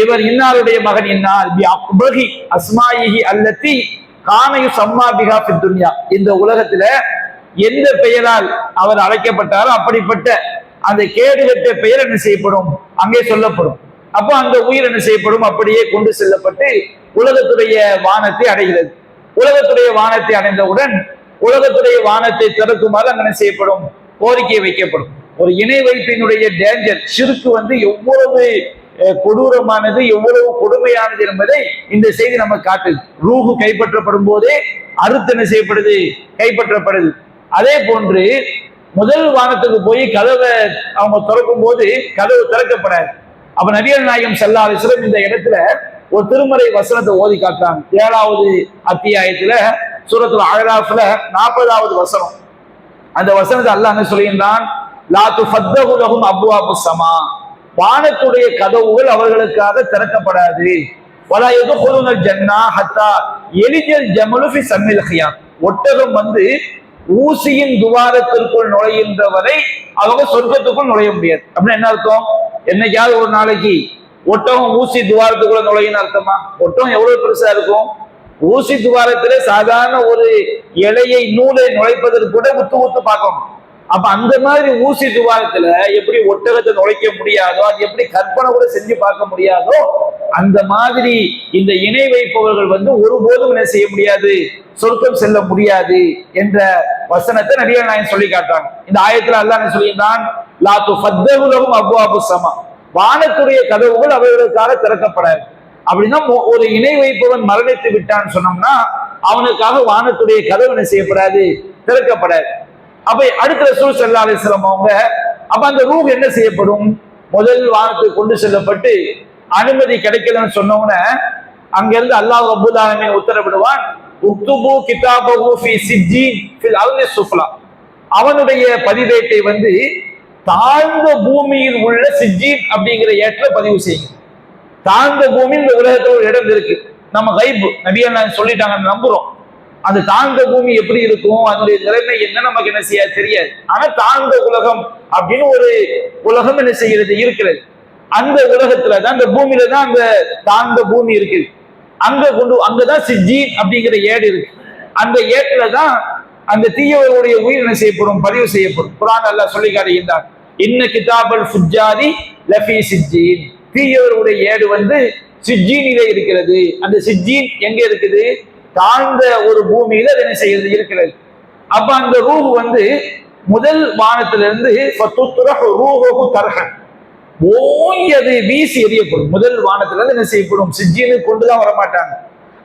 இவர் இன்னாருடைய மகன் இன்னார், பி அக்பஹி அஸ்மாயிஹி அல்லதி கான யுஸம்மா பிஹா ஃபித் துன்யா, இந்த உலகத்துல எந்த பெயரால் அவர் அழைக்கப்பட்டாரோ அப்படிப்பட்ட அந்த கேடுகட்ட பெயர் என்ன செய்யப்படும், அங்கே சொல்லப்படும். அப்போ அந்த உயிர் என்ன செய்யப்படும், அப்படியே கொண்டு செல்லப்பட்டு உலகத்துடைய வானத்தை அடைகிறது. உலகத்துடைய வானத்தை அடைந்தவுடன் உலகத்துடைய வானத்தை திறக்குமாறு அங்கே என்ன செய்யப்படும், கோரிக்கை வைக்கப்படும். ஒரு இணை வைப்பினுடைய டேஞ்சர், ஷிர்க் எவ்வளவு கொடூரமானது, எவ்வளவு கொடுமையானது என்பதை இந்த செய்தி நம்ம காட்டுது. ரூஹு கைப்பற்றப்படும் போதே அறுத்து என்ன செய்யப்படுது, கைப்பற்றப்படுது. அதே போன்று முதல் வானத்துக்கு போய் கதவை அவங்க திறக்கும் போது கதவு திறக்கப்படாது. அப்ப நபிகள் நாயகம் ஸல்லல்லாஹு அலைஹி வஸல்லம் இந்த இடத்துல ஒரு திருமறை வசனத்தை ஓதி காட்டுறாங்க. 7வது அத்தியாயத்துல சூரத்துல் அஅராஃப்ல 40வது வசனம். அந்த வசனத்தை அல்லாஹ் என்ன சொல்கிறான், லா துஃபத்தஹு லஹும் அப்வாபுஸ் ஸமா, வானத்துடைய கதவுகள் அவர்களுக்காக திறக்கப்படாது. வலா யதுகுலுனல் ஜன்னா ஹத்தா யலிஜல் ஜமலு ஃபி சம்மில் கியாம், ஒட்டகம் ஊசியின் துவாரத்திற்குள் நுழைகின்ற வரை அவங்க சொர்க்கத்துக்குள் நுழைய முடியாது. அப்படின்னு என்ன அர்த்தம், என்னைக்காவது ஒரு நாளைக்கு ஒட்டகம் ஊசி துவாரத்துக்குள்ள நுழையின்னு அர்த்தமா? ஒட்டகம் எவ்வளவு பெருசா இருக்கும், ஊசி துவாரத்திலே சாதாரண ஒரு இலையை நூலை நுழைப்பதற்கு கூட உத்து பார்க்கணும். அப்ப அந்த மாதிரி ஊசி துவாரத்துல எப்படி ஒட்டகத்தை நுழைக்க முடியாதோ, அது எப்படி கற்பனை கூட செஞ்சு பார்க்க முடியாதோ, அந்த மாதிரி இந்த இணை வைப்பவர்கள் ஒருபோதும் என்ன செய்ய முடியாது, சொர்க்கம் செல்ல முடியாது என்ற வசனத்தை நபிகள் நாயகம் சொல்லி காட்டுறாங்க. இந்த ஆயத்துல அல்லாஹ் என்ன சொல்லியிருந்தான், லா துஃபத்தஹு லஹும் அப்வாபுஸ் ஸமா, வானத்துடைய கதவுகள் அவர்களுக்காக திறக்கப்படாது. அப்படின்னா ஒரு இணை வைப்பவன் மரணித்து விட்டான்னு சொன்னோம்னா அவனுக்காக வானத்துடைய கதவு என்ன செய்யப்படாது, திறக்கப்படாது. அப்ப அடுத்த ரசூல் ஸல்லல்லாஹு அலைஹி வஸல்லம் அவங்க அப்ப அந்த ரூஹ் என்ன செய்யப்படும், முதல் வானத்துக்கு கொண்டு செல்லப்பட்டு அனுமதி கிடைக்கலன்னு சொன்னவன அங்கிருந்து அல்லாஹ் ரப்பல் ஆலமீன் உத்தரவிடுவான், உக்துபு கிதாபஹு ஃபீ சிஜ்ஜீன் ஃபில் அர்தி சுஃப்லா, அவனுடைய பதிவேட்டை தாழ்ந்த பூமியில் உள்ள சிஜ்ஜீன் அப்படிங்கிற ஏற்ற பதிவு செய்யுங்க. தாழ்ந்த பூமி இந்த உலகத்துல ஒரு இடம் இருக்கு, நம்ம கைப் நபிகள் நாயகம் சொல்லிட்டாங்க, நம்புறோம். அந்த தாழ்ந்த பூமி எப்படி இருக்கும், அதனுடைய நிலைமை என்ன நமக்கு என்ன செய்ய தெரியாது. ஆனா தாழ்ந்த உலகம் அப்படின்னு ஒரு உலகம் என்ன செய்கிறது, இருக்கிறது. அந்த உலகத்துலதான், அந்த பூமியில தான் அந்த தாழ்ந்த பூமி இருக்குது. அங்கதான் சிஜ்ஜீன் அப்படிங்கிற ஏடு இருக்கு. அந்த ஏட்டுலதான் அந்த தீயவருடைய உயிர் என்ன செய்யப்படும், பதிவு செய்யப்படும். குர்ஆன் அல்லாஹ் சொல்லி காட்டுகின்றான், இன்ன கிதாபல் ஃபுஜ்ஜாரி லஃபீ சிஜ்ஜீன், தீயவருடைய ஏடு சிஜ்ஜீனிலே இருக்கிறது. அந்த சிஜ்ஜீன் எங்க இருக்குது, தாழ்ந்த ஒரு பூமியில என்ன செய்யறது இருக்கிறது. அப்ப அந்த ரூஹ் முதல் வானத்திலிருந்து ஓங்கி அது வீசி எறியப்படும். முதல் வானத்திலிருந்து என்ன செய்யப்படும், சிஜ்ஜீனுக்கு கொண்டுதான் வரமாட்டாங்க,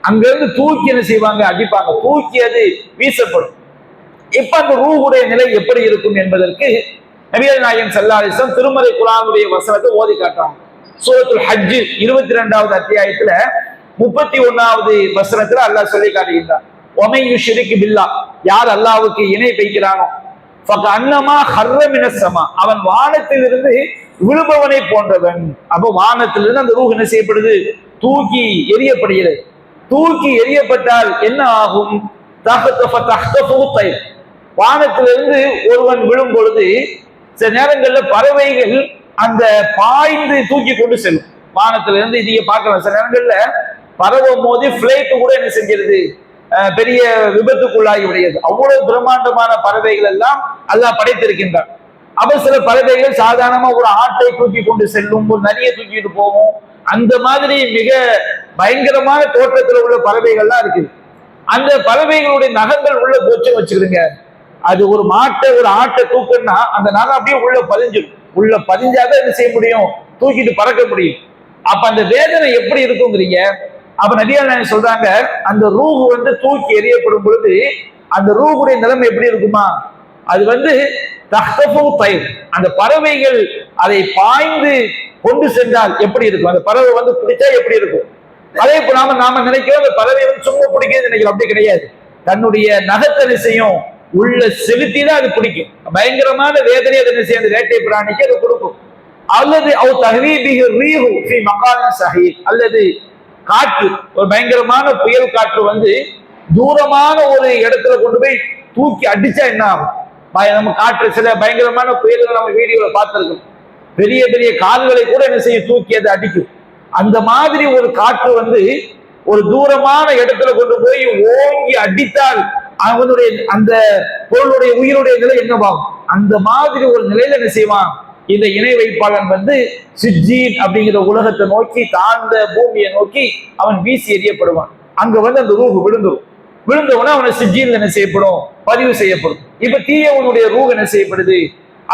அங்கிருந்து தூக்கி என்ன செய்வாங்க, அடிப்பாங்க, தூக்கி அது வீசப்படும். இப்ப அந்த ரூஹுடைய நிலை எப்படி இருக்கும் என்பதற்கு நபிகள் நாயகம் ஸல்லல்லாஹு அலைஹி வஸல்லம் திருமறை குர்ஆனுடைய வசனத்தை ஓதி காட்டுறாங்க. சூரத்துல் ஹஜ் 22வது அத்தியாயத்துல 31வது வசனத்துல அல்லாஹ் சொல்லி காட்டுகின்றான், வமை யுஷ்ரிக் பில்லாஹ், யார் அல்லாஹ்வுக்கு இணை வைக்கிறானோ ஃபகஅன்னமா ஹர்ர மினஸ் ஸமா, அவன் வானத்திலிருந்து விழுபவனை போன்றவன். அப்போ வானத்திலிருந்து அந்த ரூஹ் என்ன செய்யப்படுது, தூக்கி எறியப்படுகிறது. தூக்கி எறியப்பட்டால் என்ன ஆகும், வானத்திலிருந்து ஒருவன் விழும் பொழுது சில நேரங்கள்ல பறவைகள் அந்த பாய்ந்து தூக்கி கொண்டு செல்லும். வானத்திலிருந்து நீங்க பார்க்கலாம், சில நேரங்கள்ல பறவை மோதி பிளைட் கூட என்ன செஞ்சிருது, பெரிய விபத்துக்குள்ளாகி விடுகிறது. அவ்வளவு பிரம்மாண்டமான பறவைகள் எல்லாம் அல்லாஹ் படைத்திருக்கின்றான். அப்ப சில பறவைகள் சாதாரணமா ஒரு ஆட்டை தூக்கி கொண்டு செல்லும், ஒரு நரியை தூக்கிட்டு போகும். அந்த மாதிரி மிக பயங்கரமான தோற்றத்தில் உள்ள பறவைகள்லாம் இருக்குது. அந்த பறவைகளுடைய நகங்கள் உள்ள போச்சு வச்சுக்கிடுங்க, அது ஒரு ஆட்டை தூக்குன்னா அந்த நகம் அப்படியே உள்ள பதிஞ்சிடும். உள்ள பதிஞ்சாதான் என்ன செய்ய முடியும், தூக்கிட்டு பறக்க முடியும். அப்ப அந்த வேதனை எப்படி இருக்குங்கிறீங்க, அப்ப நபிகள் நாயகம் சொல்றாங்க, அந்த ரூஹ் வந்து தூக்கி எறியப்படும் பொழுது அந்த ரூஹுடைய நிலைமை எப்படி இருக்குமா? அது வந்து தஹ்தஃபு தய்ர், அந்த பறவைகள் அதை பாய்ந்து கொண்டு சென்றால் எப்படி இருக்கும்? அந்த பறவை வந்து பிடிச்சா எப்படி இருக்கும்? அதே போல நாம நினைக்கிறோம் அந்த பறவை வந்து சும்மா பிடிக்கிறது நினைக்கிறோம். அப்படி கிடையாது. தன்னுடைய நகத்தை செய்யும், உள்ள செலுத்தி தான் அது பிடிக்கும். பயங்கரமான வேதனை அதை செய்யும், அந்த வேட்டை பிராணிக்கு அது கொடுக்கும். அல்லது அல்லது காற்று, ஒரு பயங்கரமான புயல் காற்று வந்து தூரமான ஒரு இடத்துல கொண்டு போய் தூக்கி அடிச்சா என்ன ஆகும்? நம்ம காற்று சில பயங்கரமான புயல்கள் நம்ம வீடியோல பார்த்திருக்கோம். பெரிய பெரிய கால்களை கூட என்ன செய்யும், தூக்கி அதை அடிக்கும். அந்த மாதிரி ஒரு காற்று வந்து ஒரு தூரமான இடத்துல கொண்டு போய் ஓங்கி அடித்தால் அவனுடைய அந்த பொருளுடைய உயிருடைய நிலை என்னவாகும்? அந்த மாதிரி ஒரு நிலையில என்ன செய்வான் இந்த இணை வைப்பாளன் வந்து சிஜ்ஜீன் அப்படிங்கிற உலகத்தை நோக்கி, தாழ்ந்த பூமியை நோக்கி அவன் வீசி எறியப்படுவான். அங்க வந்து அந்த ரூஹ் விழுந்தவன அவனை சிஜ்ஜீன் என்ன செய்யப்படும், பதிவு செய்யப்படும். இப்ப தீயவனுடைய ரூஹ் என்ன செய்யப்படுது,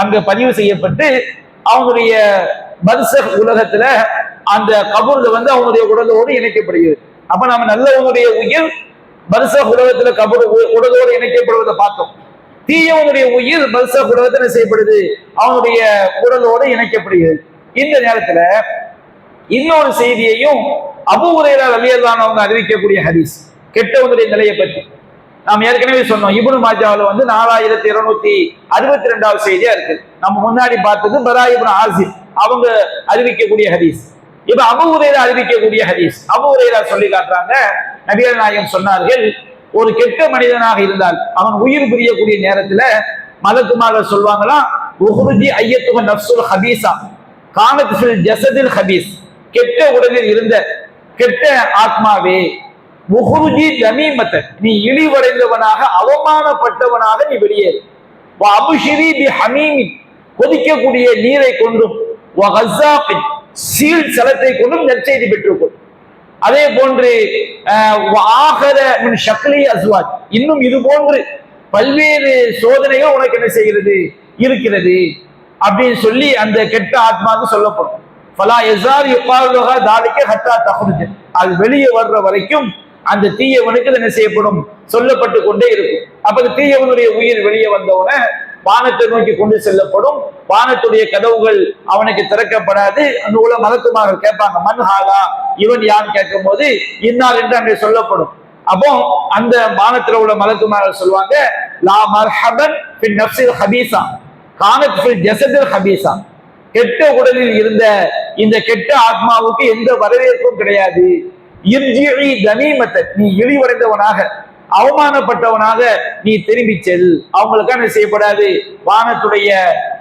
அங்க பதிவு செய்யப்பட்டு அவனுடைய பர்சக் உலகத்துல அந்த கபூர்ல வந்து அவனுடைய உடலோடு இணைக்கப்படுகிறது. அப்ப நம்ம நல்லவனுடைய உயிர் பர்சக் உலகத்துல கபூர் உடலோடு இணைக்கப்படுவதை பார்த்தோம். தீயவனுடைய உயிர் பர்சக் உலகத்துல செய்யப்படுது, அவனுடைய உடலோடு இணைக்கப்படுகிறது. இந்த நேரத்துல இன்னொரு செய்தியையும் அபூ ஹுரைரா ரலியல்லாஹு அன்ஹு அறிவிக்கக்கூடிய ஹதீஸ், கெட்டவனுடைய நிலையை பற்றி நாம் ஏற்கனவே சொன்னோம். இப்னு மாஜாவுல வந்து 4262வது செய்தியா இருக்கு. நம்ம முன்னாடி பார்த்தது பரா இப்னு ஆசிப் அவங்க அறிவிக்கக்கூடிய ஹதீஸ். இப்ப அபூ ஹுரைரா அறிவிக்கக்கூடிய ஹதீஸ். அபூ ஹுரைரா சொல்லி காட்டுறாங்க, நபிகள் நாயகம் சொன்னார்கள், ஒரு கெட்ட மனிதனாக இருந்தால் அவன் உயிர் பிரியக்கூடிய நேரத்துல மலக்குமார்கள் சொல்வாங்களாம், உஹ்ருஜி ஐயத்துஹ நஃப்ஸுல் ஹபீஸா கானத் ஃபில் ஜஸதில் ஹபீஸ், கெட்ட உடலில் இருந்த கெட்ட ஆத்மாவே, உஹ்ருஜி தமீமத்த, நீ இழிவடைந்தவனாக அவமானப்பட்டவனாக நீ வெளியேறு, வ அப்ஷிரி பி ஹமீமி, கொதிக்கக்கூடிய நீரை கொண்டும், வ கஸாபின், சீல் சலத்தை கொண்டும் நற்செய்தி பெற்றுக்கொள். அதே போன்று இன்னும் இது போன்று பல்வேறு சோதனைகள் உனக்கு என்ன செய்கிறது, இருக்கிறது அப்படின்னு சொல்லி அந்த கெட்ட ஆத்மாவுக்கு சொல்லப்படும். அது வெளியே வர்ற வரைக்கும் அந்த தீயவனுக்கு என்ன செய்யப்படும், சொல்லப்பட்டு கொண்டே இருக்கும். அப்ப தீயவனுடைய உயிர் வெளியே வந்தவுடனே வானத்தை நோக்கி கொண்டு செல்லப்படும். வானத்துடைய கதவுகள் அவனுக்கு திறக்கப்படாது. அந்த உள்ள மலக்குமார்கள் கேட்பாங்க, மன்ஹாலா, இவன் யான்னு கேட்கும் போது இன்னார் என்று அங்கே சொல்லப்படும். அப்போ அந்த வானத்துல உள்ள மலக்குமார்கள் சொல்லுவாங்க, லா மர்ஹபன் ஃபின் நஃப்ஸில் ஹபீஸா கானத் ஃபில் ஜஸதில் ஹபீஸா, கெட்ட உடலில் இருந்த இந்த கெட்ட ஆத்மாவுக்கு எந்த வரவேற்பும் கிடையாது. இர்ஜிஇ தமீமத்த, நீ இழிவடைந்தவனாக அவமானப்பட்டவனாக நீ திரும்பி செல். அவங்களுக்காக என்ன செய்யப்படாது, வானத்துடைய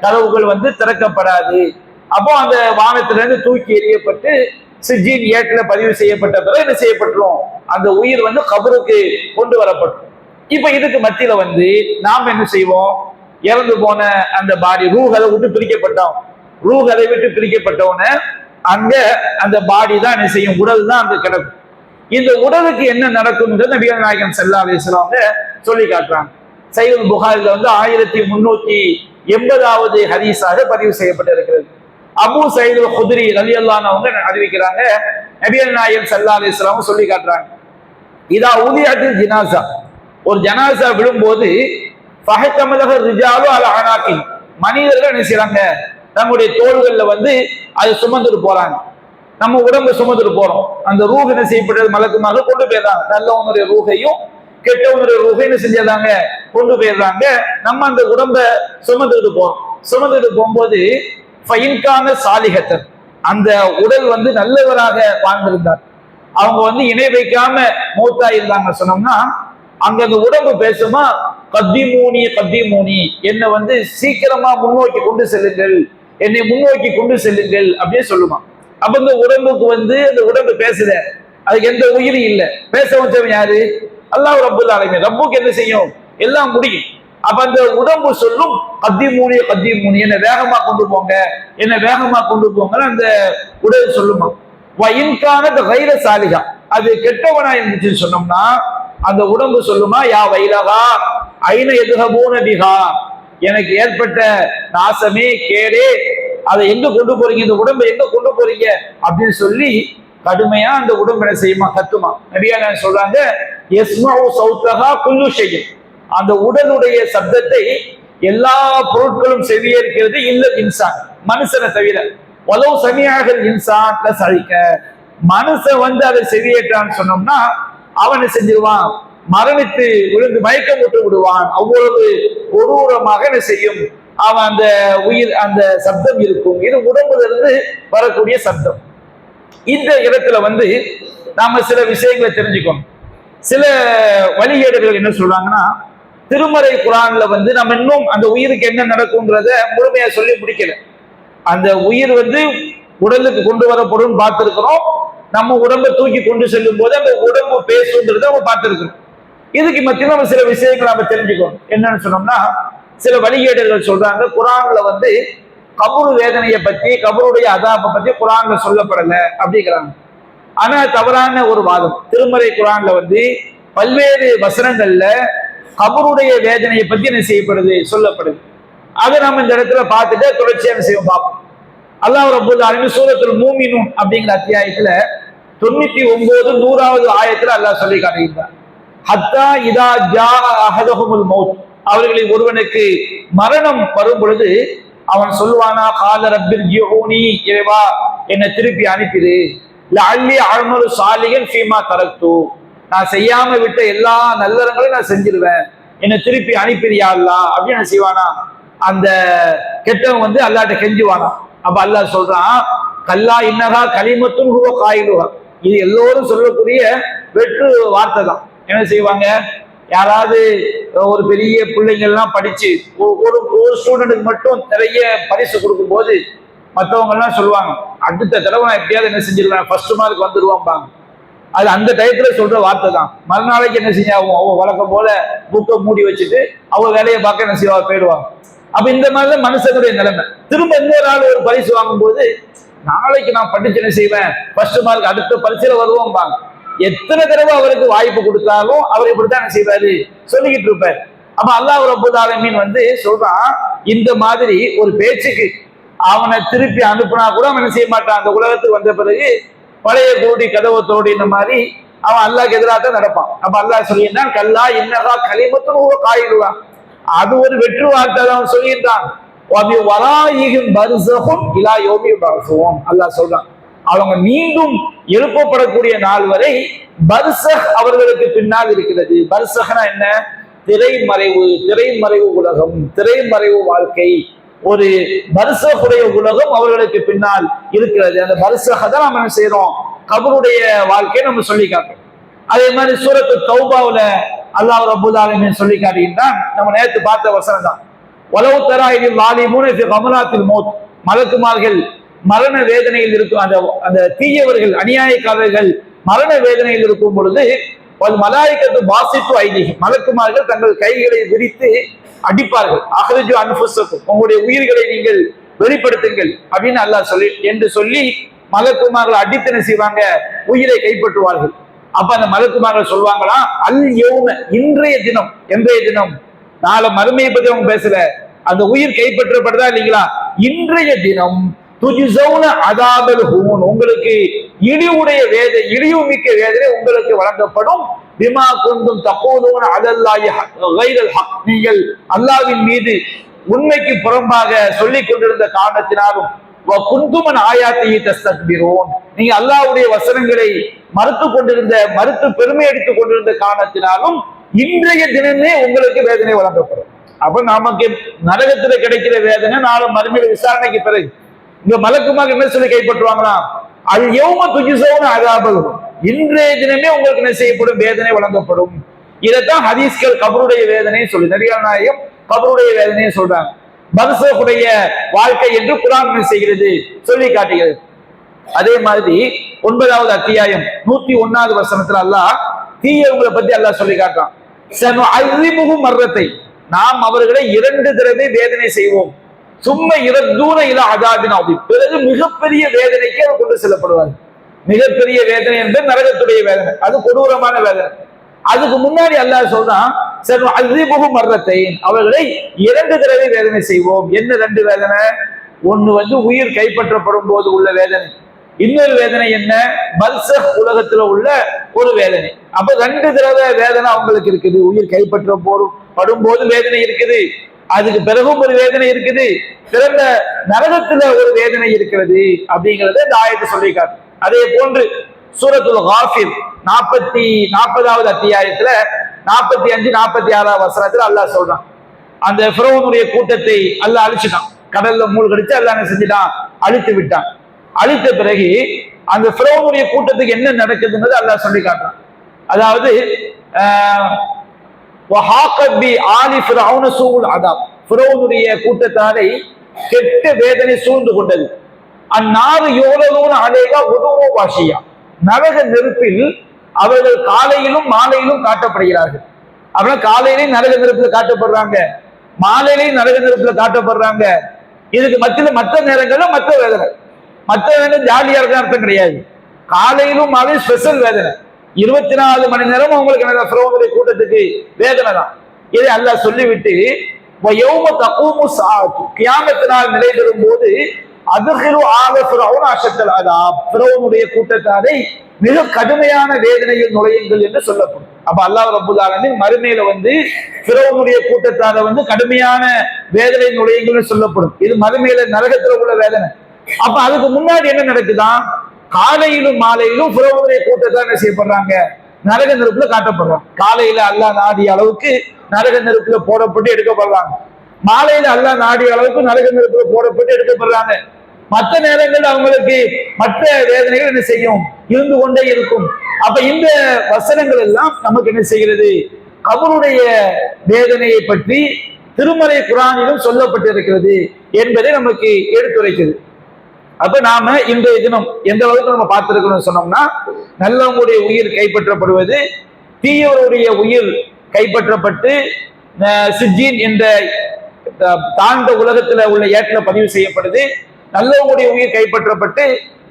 கதவுகள் வந்து திறக்கப்படாது. அப்போ அந்த வானத்திலிருந்து தூக்கி எறியப்பட்டு சிஜ்ஜீன் ஏட்டில் பதிவு செய்யப்பட்ட பிறகு என்ன செய்யப்பட்டுரும், அந்த உயிர் வந்து கபருக்கு கொண்டு வரப்படும். இப்ப இதுக்கு மத்தியில வந்து நாம் என்ன செய்வோம், இறந்து போன அந்த பாடி ரூஹ் அதை விட்டு பிரிக்கப்பட்டோம். ரூஹ் அதை விட்டு பிரிக்கப்பட்டவன அங்க அந்த பாடி தான் என்ன செய்யும், உடல் தான் அங்க கிடக்கும். இந்த உடலுக்கு என்ன நடக்கும் நபிகள் நாயகம் ஸல்லல்லாஹு அலைஹி வஸல்லம் சொல்லி காட்டுறாங்க. சஹீஹ் புகாரில வந்து 1380வது ஹதீஸாக பதிவு செய்யப்பட்டிருக்கிறது. அபூ சயீத் அல் குத்ரி ரலியல்லாஹு அன்ஹு அவங்க அறிவிக்கிறாங்க, நபிகள் நாயகம் ஸல்லல்லாஹு அலைஹி வஸல்லம் சொல்லி காட்டுறாங்க, இதா உதியத்தில் ஜனாஸா, ஒரு ஜனாஸா விழும்போது ஃபஹதமலஹ ரிஜாலு அல அனாகி, மனிதர்கள் என்ன செய்றாங்க, தங்களுடைய தோள்கள்ல வந்து அதை சுமந்துட்டு போறாங்க. நம்ம உடம்பு சுமந்துட்டு போறோம். அந்த ரூஹ் என்ன செய்யப்பட்டது, மலக்குமாக கொண்டு போயிடுறாங்க. நல்லவனுடைய ரூஹையும் கெட்டவனுடைய ரூஹை என்ன செஞ்சாங்க, கொண்டு போயிடுறாங்க. நம்ம அந்த உடம்ப சுமந்துட்டு போறோம். சுமந்துட்டு போகும்போது ஃபைன்கான சாலிஹத்தன், அந்த உடல் வந்து நல்லவராக வாழ்ந்திருந்தார், அவங்க வந்து இணை வைக்காம மௌத்தா இருந்தாங்க சொன்னோம்னா, அங்க அந்த உடம்பு பேசுமா, கத்திமூனி கத்திமூனி, என்னை வந்து சீக்கிரமா முன்னோக்கி கொண்டு செல்லுங்கள், என்னை முன்னோக்கி கொண்டு செல்லுங்கள் அப்படியே சொல்லுமா. அப்ப இந்த உடம்புக்கு வந்து அந்த உடம்பு பேசுத, அதுக்கு எந்த உயிரும் இல்லை. பேச வச்சவன் யாரு, அல்லாஹ் ரப்புல் ஆலமீன். ரப்புக்கு என்ன செய்யும், எல்லாம் முடியும். அப்ப அந்த உடம்பு சொல்லும், கத்திமூனி கத்திமூனி, என்னை வேகமா கொண்டு போங்க, என்னை வேகமா கொண்டு போங்க அந்த உடல் சொல்லுமா. வயின்கான கைர சாலிகா, அது கெட்டவனா இருந்துச்சுன்னு சொன்னோம்னா அந்த உடம்பு சொல்லுமா, யா வைலகா ஐன எதுகபூன பிகா, எனக்கு ஏற்பட்ட நாசமே கேடே, அதை எங்க கொண்டு போறீங்க, இந்த உடம்பை எங்க கொண்டு போறீங்க அப்படின்னு சொல்லி கடுமையா அந்த உடம்பு என்ன செய்யுமா, கத்துமா. நபியா சொல்றாங்க, யஸ்மஉ சௌத்தஹா குல்லு ஷைஇன், அந்த உடலுடைய சப்தத்தை எல்லா பொருட்களும் செவியேற்கிறது, இல்ல இன்சான், மனுஷனை தவிர. வலவு சமியாக இன்சான் லசழிக்க, மனுஷன் வந்து அதை செவியேற்றான்னு சொன்னோம்னா அவனை செஞ்சிருவான், மரணித்து விழுந்து மயக்கம் விட்டு விடுவான். அவ்வளவு கொடூரமாக என்ன செய்யும் அவன் அந்த உயிர், அந்த சப்தம் இருக்கும். இது உடம்புல இருந்து வரக்கூடிய சப்தம். இந்த இடத்துல வந்து நாம சில விஷயங்களை தெரிஞ்சுக்கணும். சில வழிகேடுகள் என்ன சொல்றாங்கன்னா, திருமறை குரான்ல வந்து நம்ம இன்னும் அந்த உயிருக்கு என்ன நடக்கும்ன்றத முழுமையா சொல்லி முடிக்கல. அந்த உயிர் வந்து உடலுக்கு கொண்டு வரப்படும் பார்த்திருக்கிறோம். நம்ம உடம்பை தூக்கி கொண்டு செல்லும் போது அந்த உடம்பு பேசுன்றத நம்ம பார்த்திருக்கிறோம். இதுக்கு மத்தியில் நம்ம சில விஷயங்களை நம்ம தெரிஞ்சுக்கணும். என்னன்னு சொன்னோம்னா, சில வழிகேடுகள் சொல்றாங்க, குரான்ல வந்து கபரு வேதனையை பத்தி, கபருடைய அதாபை பத்தி குரான்ல சொல்லப்படல அப்படிங்கிறாங்க. ஆனா தவறான ஒரு வாதம். திருமறை குரான்ல வந்து பல்வேறு வசனங்கள்ல கபருடைய வேதனையை பத்தி என்ன செய்யப்படுது, சொல்லப்படுது. அதை நம்ம இந்த இடத்துல பார்த்துட்டு தொடர்ச்சியான செய்வோம் பார்ப்போம். அல்லாஹ் ரப்பல் ஆலமீன் சூரத்துல் மூமினூன் அப்படிங்கிற அத்தியாயத்துல 99 100வது ஆயத்துல அல்லாஹ் சொல்லி காட்டுகிறார், ஹத்தா இதா ஜா அஹதஹுமுல் மௌத், அவர்களில் ஒருவனுக்கு மரணம் வரும் பொழுது அவன் சொல்லுவானா, கால ரப்பிர் ஜிஊனி, இறைவா என்னை திருப்பி அனுப்பிடு, லஅல்லி அஅமலு சாலிஹன் ஃபீமா தரக்து, நான் செய்யாம விட்ட எல்லா நல்லறங்களையும் நான் செஞ்சிருவேன், என்னை திருப்பி அனுப்பிடுயா அல்லாஹ் அப்படின்னு செய்வானா. அந்த கெட்டவன் வந்து அல்லாஹ்ட்ட கெஞ்சுவானா. அப்ப அல்லாஹ் சொல்றான், கல்லா இன்னகா கலிமத்துன் ஹுவ காயிலுஹா, இது எல்லோரும் சொல்லக்கூடிய வெற்று வார்த்தை தான். என்ன செய்வாங்க, யாராவது ஒரு பெரிய பிள்ளைங்கள்லாம் படிச்சு ஒரு ஸ்டூடெண்ட்டுக்கு மட்டும் நிறைய பரிசு கொடுக்கும் போது மற்றவங்க எல்லாம் சொல்லுவாங்க, அடுத்த தடவை நான் எப்படியாவது என்ன செஞ்சிருவேன், ஃபர்ஸ்ட் மார்க் வந்துருவாம்பாங்க. அது அந்த டயத்துல சொல்ற வார்த்தை தான். மறுநாளைக்கு என்ன செஞ்சாவும் அவ வழக்கம் போல புக்கை மூடி வச்சுட்டு அவ வேலையை பார்க்க என்ன செய்வா, போயிடுவாங்க. அப்ப இந்த மாதிரிதான் மனுஷனுடைய நிலைமை. திரும்ப இன்னொரு ஆள் ஒரு பரிசு வாங்கும் போது, நாளைக்கு நான் படிச்சு என்ன செய்வேன், ஃபர்ஸ்ட் மார்க் அடுத்த பரிசுல வருவோம்பாங்க. எத்தனை தடவை அவருக்கு வாய்ப்பு கொடுத்தாலும் அவர் இப்படித்தான் என்ன செய்வாரு, சொல்லிக்கிட்டு இருப்பார். அப்ப அல்லாஹ் ரப்பல் ஆலமீன் வந்து சொல்றான், இந்த மாதிரி ஒரு பேச்சுக்கு அவனை திருப்பி அனுப்புனா கூட அவன் என்ன செய்ய மாட்டான், அந்த உலகத்துக்கு வந்த பிறகு பழைய கோடி கதவை தோடி இந்த மாதிரி அவன் அல்லாஹ்க்கு எதிராக தான் நடப்பான். அப்ப அல்லாஹ் சொல்லியிருந்தான், கல்லா இன்னகா கலிமத்துன் காயிலுவா, அது ஒரு வெற்று வார்த்தை தான் சொல்லியிருந்தான். அல்லாஹ் சொல்றான், அவங்க மீண்டும் எழுப்பப்படக்கூடிய நாள் வரை பர்சஹ் அவர்களுக்கு பின்னால் இருக்கிறது. பர்சஹ்னா என்ன, திரைமறைவு, திரைமறைவு உலகம், திரைமறைவு வாழ்க்கை, ஒரு பர்சஹுடைய உலகம் அவர்களுக்கு பின்னால் இருக்கிறது. அந்த பர்சஹ தான் நம்ம என்ன செய்யறோம், கபருடைய வாழ்க்கையை நம்ம சொல்லி காட்டுறோம். அதே மாதிரி சூரத்து தௌபாவுல அல்லாஹ் ரப்பல் ஆலமீன் சொல்லி காட்டுகின்றான், நம்ம நேற்று பார்த்த வசனம் தான், வலவு தரா இதில் வாலிமூன ஃபி கமலாத்தில் மௌத், மலக்குமார்கள் மரண வேதனையில் இருக்கும், அந்த தீயவர்கள் அநியாயக்காரர்கள் மரண வேதனையில் இருக்கும் பொழுது மலாயிகத்து பாசித்து ஐதீகம், மலக்குமார்கள் தங்கள் கைகளை விரித்து அடிப்பார்கள், அஹ்ரிஜு அன்ஃபுஸக்கும், உங்களுடைய உயிர்களை நீங்கள் வெளிப்படுத்துங்கள் அப்படின்னு அல்லாஹ் சொல்லி மலக்குமார்கள் அடித்து என்ன செய்வாங்க, உயிரை கைப்பற்றுவார்கள். அப்ப அந்த மலக்குமார்கள் சொல்லுவாங்களாம், அல் யௌம, இன்றைய தினம், என்றைய தினம், நாளை மறுமையை பத்தி அவங்க பேசல, அந்த உயிர் கைப்பற்றப்படுதா இல்லைங்களா, இன்றைய தினம் துஜ்ஸௌன அஸாபல் ஹூன், உங்களுக்கு இழிவு மிக்க வேதனை உங்களுக்கு வழங்கப்படும், பிமா குந்தும் தகூலூன அலல்லாஹி கைரல் ஹக், நீங்கள் அல்லாஹ்வின் மீது உண்மைக்கு புறம்பாக சொல்லிக் கொண்டிருந்த காரணத்தினாலும், வ குந்துமன் ஆயாத்திஹி தஸ்தக்பிரூன், நீங்க அல்லாஹ்வுடைய வசனங்களை மறுத்து பெருமை அடித்துக் கொண்டிருந்த காரணத்தினாலும் இன்றைய தினமே உங்களுக்கு வேதனை வழங்கப்படும். அப்ப நமக்கு நரகத்துல கிடைக்கிற வேதனை நாளை மறுமையில விசாரணைக்கு பிறகு. இங்க மலக்குமாக என்ன சொல்லி கைப்பற்றுவாங்களாம், அல் யௌம துஜ்ஸௌன அஸாபல், இன்றைய தினமே உங்களுக்கு என்ன செய்யப்படும், வேதனை வழங்கப்படும். இதைத்தான் ஹதீஸ்கள் கபருடைய வேதனை சொல்லி, நபிகள் நாயகம் கபருடைய வேதனையை சொல்றாங்க. பர்சஹுடைய வாழ்க்கை என்று குர்ஆன் என்ன செய்கிறது, சொல்லி காட்டுகிறது. அதே மாதிரி 9வது அத்தியாயம் 101வது வசனத்துல அல்லாஹ் தீயவங்களை பத்தி அல்லாஹ் சொல்லி காட்டுறான், சனுஅஸிபுஹு மர்ரத்தை, நாம் அவர்களை 2 தடவை வேதனை செய்வோம், சும்ம இரத்தூன இலா அஸாபின் அதீம், பிறகு மிகப்பெரிய வேதனைக்கு அவர் கொண்டு செல்லப்படுவார். மிகப்பெரிய வேதனை என்பது நரகத்துடைய வேதனை, அது கொடூரமான வேதனை. அதுக்கு முன்னாடி அல்லாஹ் சொல்றான், சனுஅஸிபுஹு மர்ரத்தை, அவர்களை 2 தடவை வேதனை செய்வோம். என்ன 2 வேதனை, ஒண்ணு வந்து உயிர் கைப்பற்றப்படும் போது உள்ள வேதனை, இன்னொரு வேதனை என்ன? பர்சக் உலகத்துல உள்ள ஒரு வேதனை. அப்ப 2 தடவை வேதனை அவங்களுக்கு இருக்குது. உயிர் கைப்பற்ற படும்போது வேதனை இருக்குது, அதுக்கு பிறகும் ஒரு வேதனை இருக்குது, பிறந்த நரகத்துல ஒரு வேதனை இருக்கிறது அப்படிங்கறத இந்த ஆயத்தை சொல்லிக்காட்டு. அதே போன்று சூரத்துல் காஃபிர் 40வது அத்தியாயத்துல 45, 46 வசனத்துல அல்லாஹ் சொல்றான், அந்த ஃபிரௌனுடைய கூட்டத்தை அல்லாஹ் அழிச்சுட்டான். கடல்ல மூழ்கடிச்சு அல்லாஹ் என்ன செஞ்சுட்டான்? அழித்து விட்டான். அழித்த பிறகு அந்த ஃபிரௌனுடைய கூட்டத்துக்கு என்ன நடக்குதுன்றது அல்லாஹ் சொல்லி காட்டுறான். அதாவது ஃபிரௌனுடைய கூட்டத்தாரை கெட்ட வேதனை சூழ்ந்து கொண்டது. அந்நாறு யோலலூன அலைஹா உதுவு வாஷியா, நரக நெருப்பில் அவர்கள் காலையிலும் மாலையிலும் காட்டப்படுகிறார்கள். அப்படின்னா காலையிலையும் நரக நெருப்புல காட்டப்படுறாங்க, மாலையிலையும் நரக நெருப்புல காட்டப்படுறாங்க. இதுக்கு மத்தியில மற்ற நேரங்கள்ல மற்ற வேதனை, மற்ற நேரம் ஜாலியா இருக்க அர்த்தம் கிடையாது. காலையிலும் மாலையும் ஸ்பெஷல் வேதனை, 24 மணி நேரம் அவங்களுக்கு என்ன ஃபிரௌனுடைய கூட்டத்துக்கு வேதனை தான். இதை அல்லாஹ் சொல்லிவிட்டு கியாமத் நாள் நிலை பெறும் போது ஃபிரௌனுடைய கூட்டத்தாரை மிக கடுமையான வேதனையில் நுழையுங்கள் என்று சொல்லப்படும். அப்ப அல்லாஹ் ரப்பல் ஆலமீன் மறுமையில ஃபிரௌனுடைய கூட்டத்தாரை கடுமையான வேதனை நுழையுங்கள் சொல்லப்படும். இது மறுமையில நரகத்துல உள்ள வேதனை. அப்ப அதுக்கு முன்னாடி என்ன நடக்குதான்? காலையிலும் மாலையிலும் ஃபிரௌனுடைய கூட்டத்தார் என்ன செய்யப்படுறாங்க? நரக நெருப்புல காட்டப்படுறாங்க. காலையில அல்லாஹ் நாடிய அளவுக்கு நரக நெருப்புல போடப்பட்டு எடுக்கப்படுறாங்க, மாலையில அல்லாஹ் நாடிய அளவுக்கு நரக நெருப்புல போடப்பட்டு எடுக்கப்படுறாங்க. மற்ற நேரங்கள் அவங்களுக்கு மற்ற வேதனைகள் என்ன செய்யும்? இருந்து கொண்டே இருக்கும். அப்ப இந்த வசனங்கள் எல்லாம் நமக்கு என்ன செய்கிறது? கபருடைய வேதனையை பற்றி திருமறை குர்ஆனிலும் சொல்லப்பட்டிருக்கிறது என்பதை நமக்கு எடுத்துரைக்கிறது. அப்ப நாம இன்றைய தினம் எந்த அளவுக்கு நம்ம பார்த்திருக்கணும்னு சொன்னோம்னா, நல்லவங்களுடைய உயிர் கைப்பற்றப்படுவது, தீயவருடைய உயிர் கைப்பற்றப்பட்டு சிஜ்ஜீன் என்ற தாழ்ந்த உலகத்துல உள்ள ஏட்டில் பதிவு செய்யப்படுது. நல்லவங்களுடைய உயிர் கைப்பற்றப்பட்டு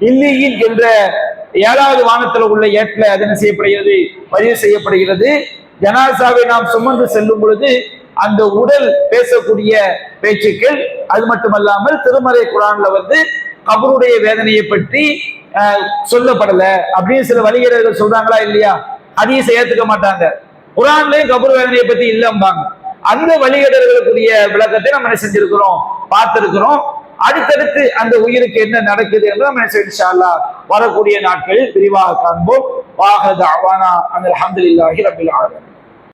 இல்லியின் என்ற 7வது வானத்துல உள்ள ஏட்டில் அது என்ன செய்யப்படுகிறது? பதிவு செய்யப்படுகிறது. ஜனாசாவை நாம் சுமந்து செல்லும் பொழுது அந்த உடல் பேசக்கூடிய பேச்சுக்கள், அது மட்டுமல்லாமல் திருமறை குர்ஆன்ல கபருடைய வேதனையை பற்றி சொல்லப்படல அப்படின்னு சில வழிகேடர்கள் சொல்றாங்களா இல்லையா? ஹதீஸை ஏத்துக்க மாட்டாங்க, குர்ஆன்லயும் கபர் வேதனையை பத்தி இல்லம்பாங்க. அந்த வழிகேடர்களுக்குரிய விளக்கத்தை நம்ம என்ன செஞ்சிருக்கிறோம்? பார்த்திருக்கிறோம். அடுத்தடுத்து அந்த உயிருக்கு என்ன நடக்குது என்று நம்ம இன்ஷா அல்லாஹ் வரக்கூடிய நாட்களில் விரிவாக காண்போம். வாஹ தஅவானா அல்ஹம்துலில்லாஹி ரப்பில் ஆலமீன்.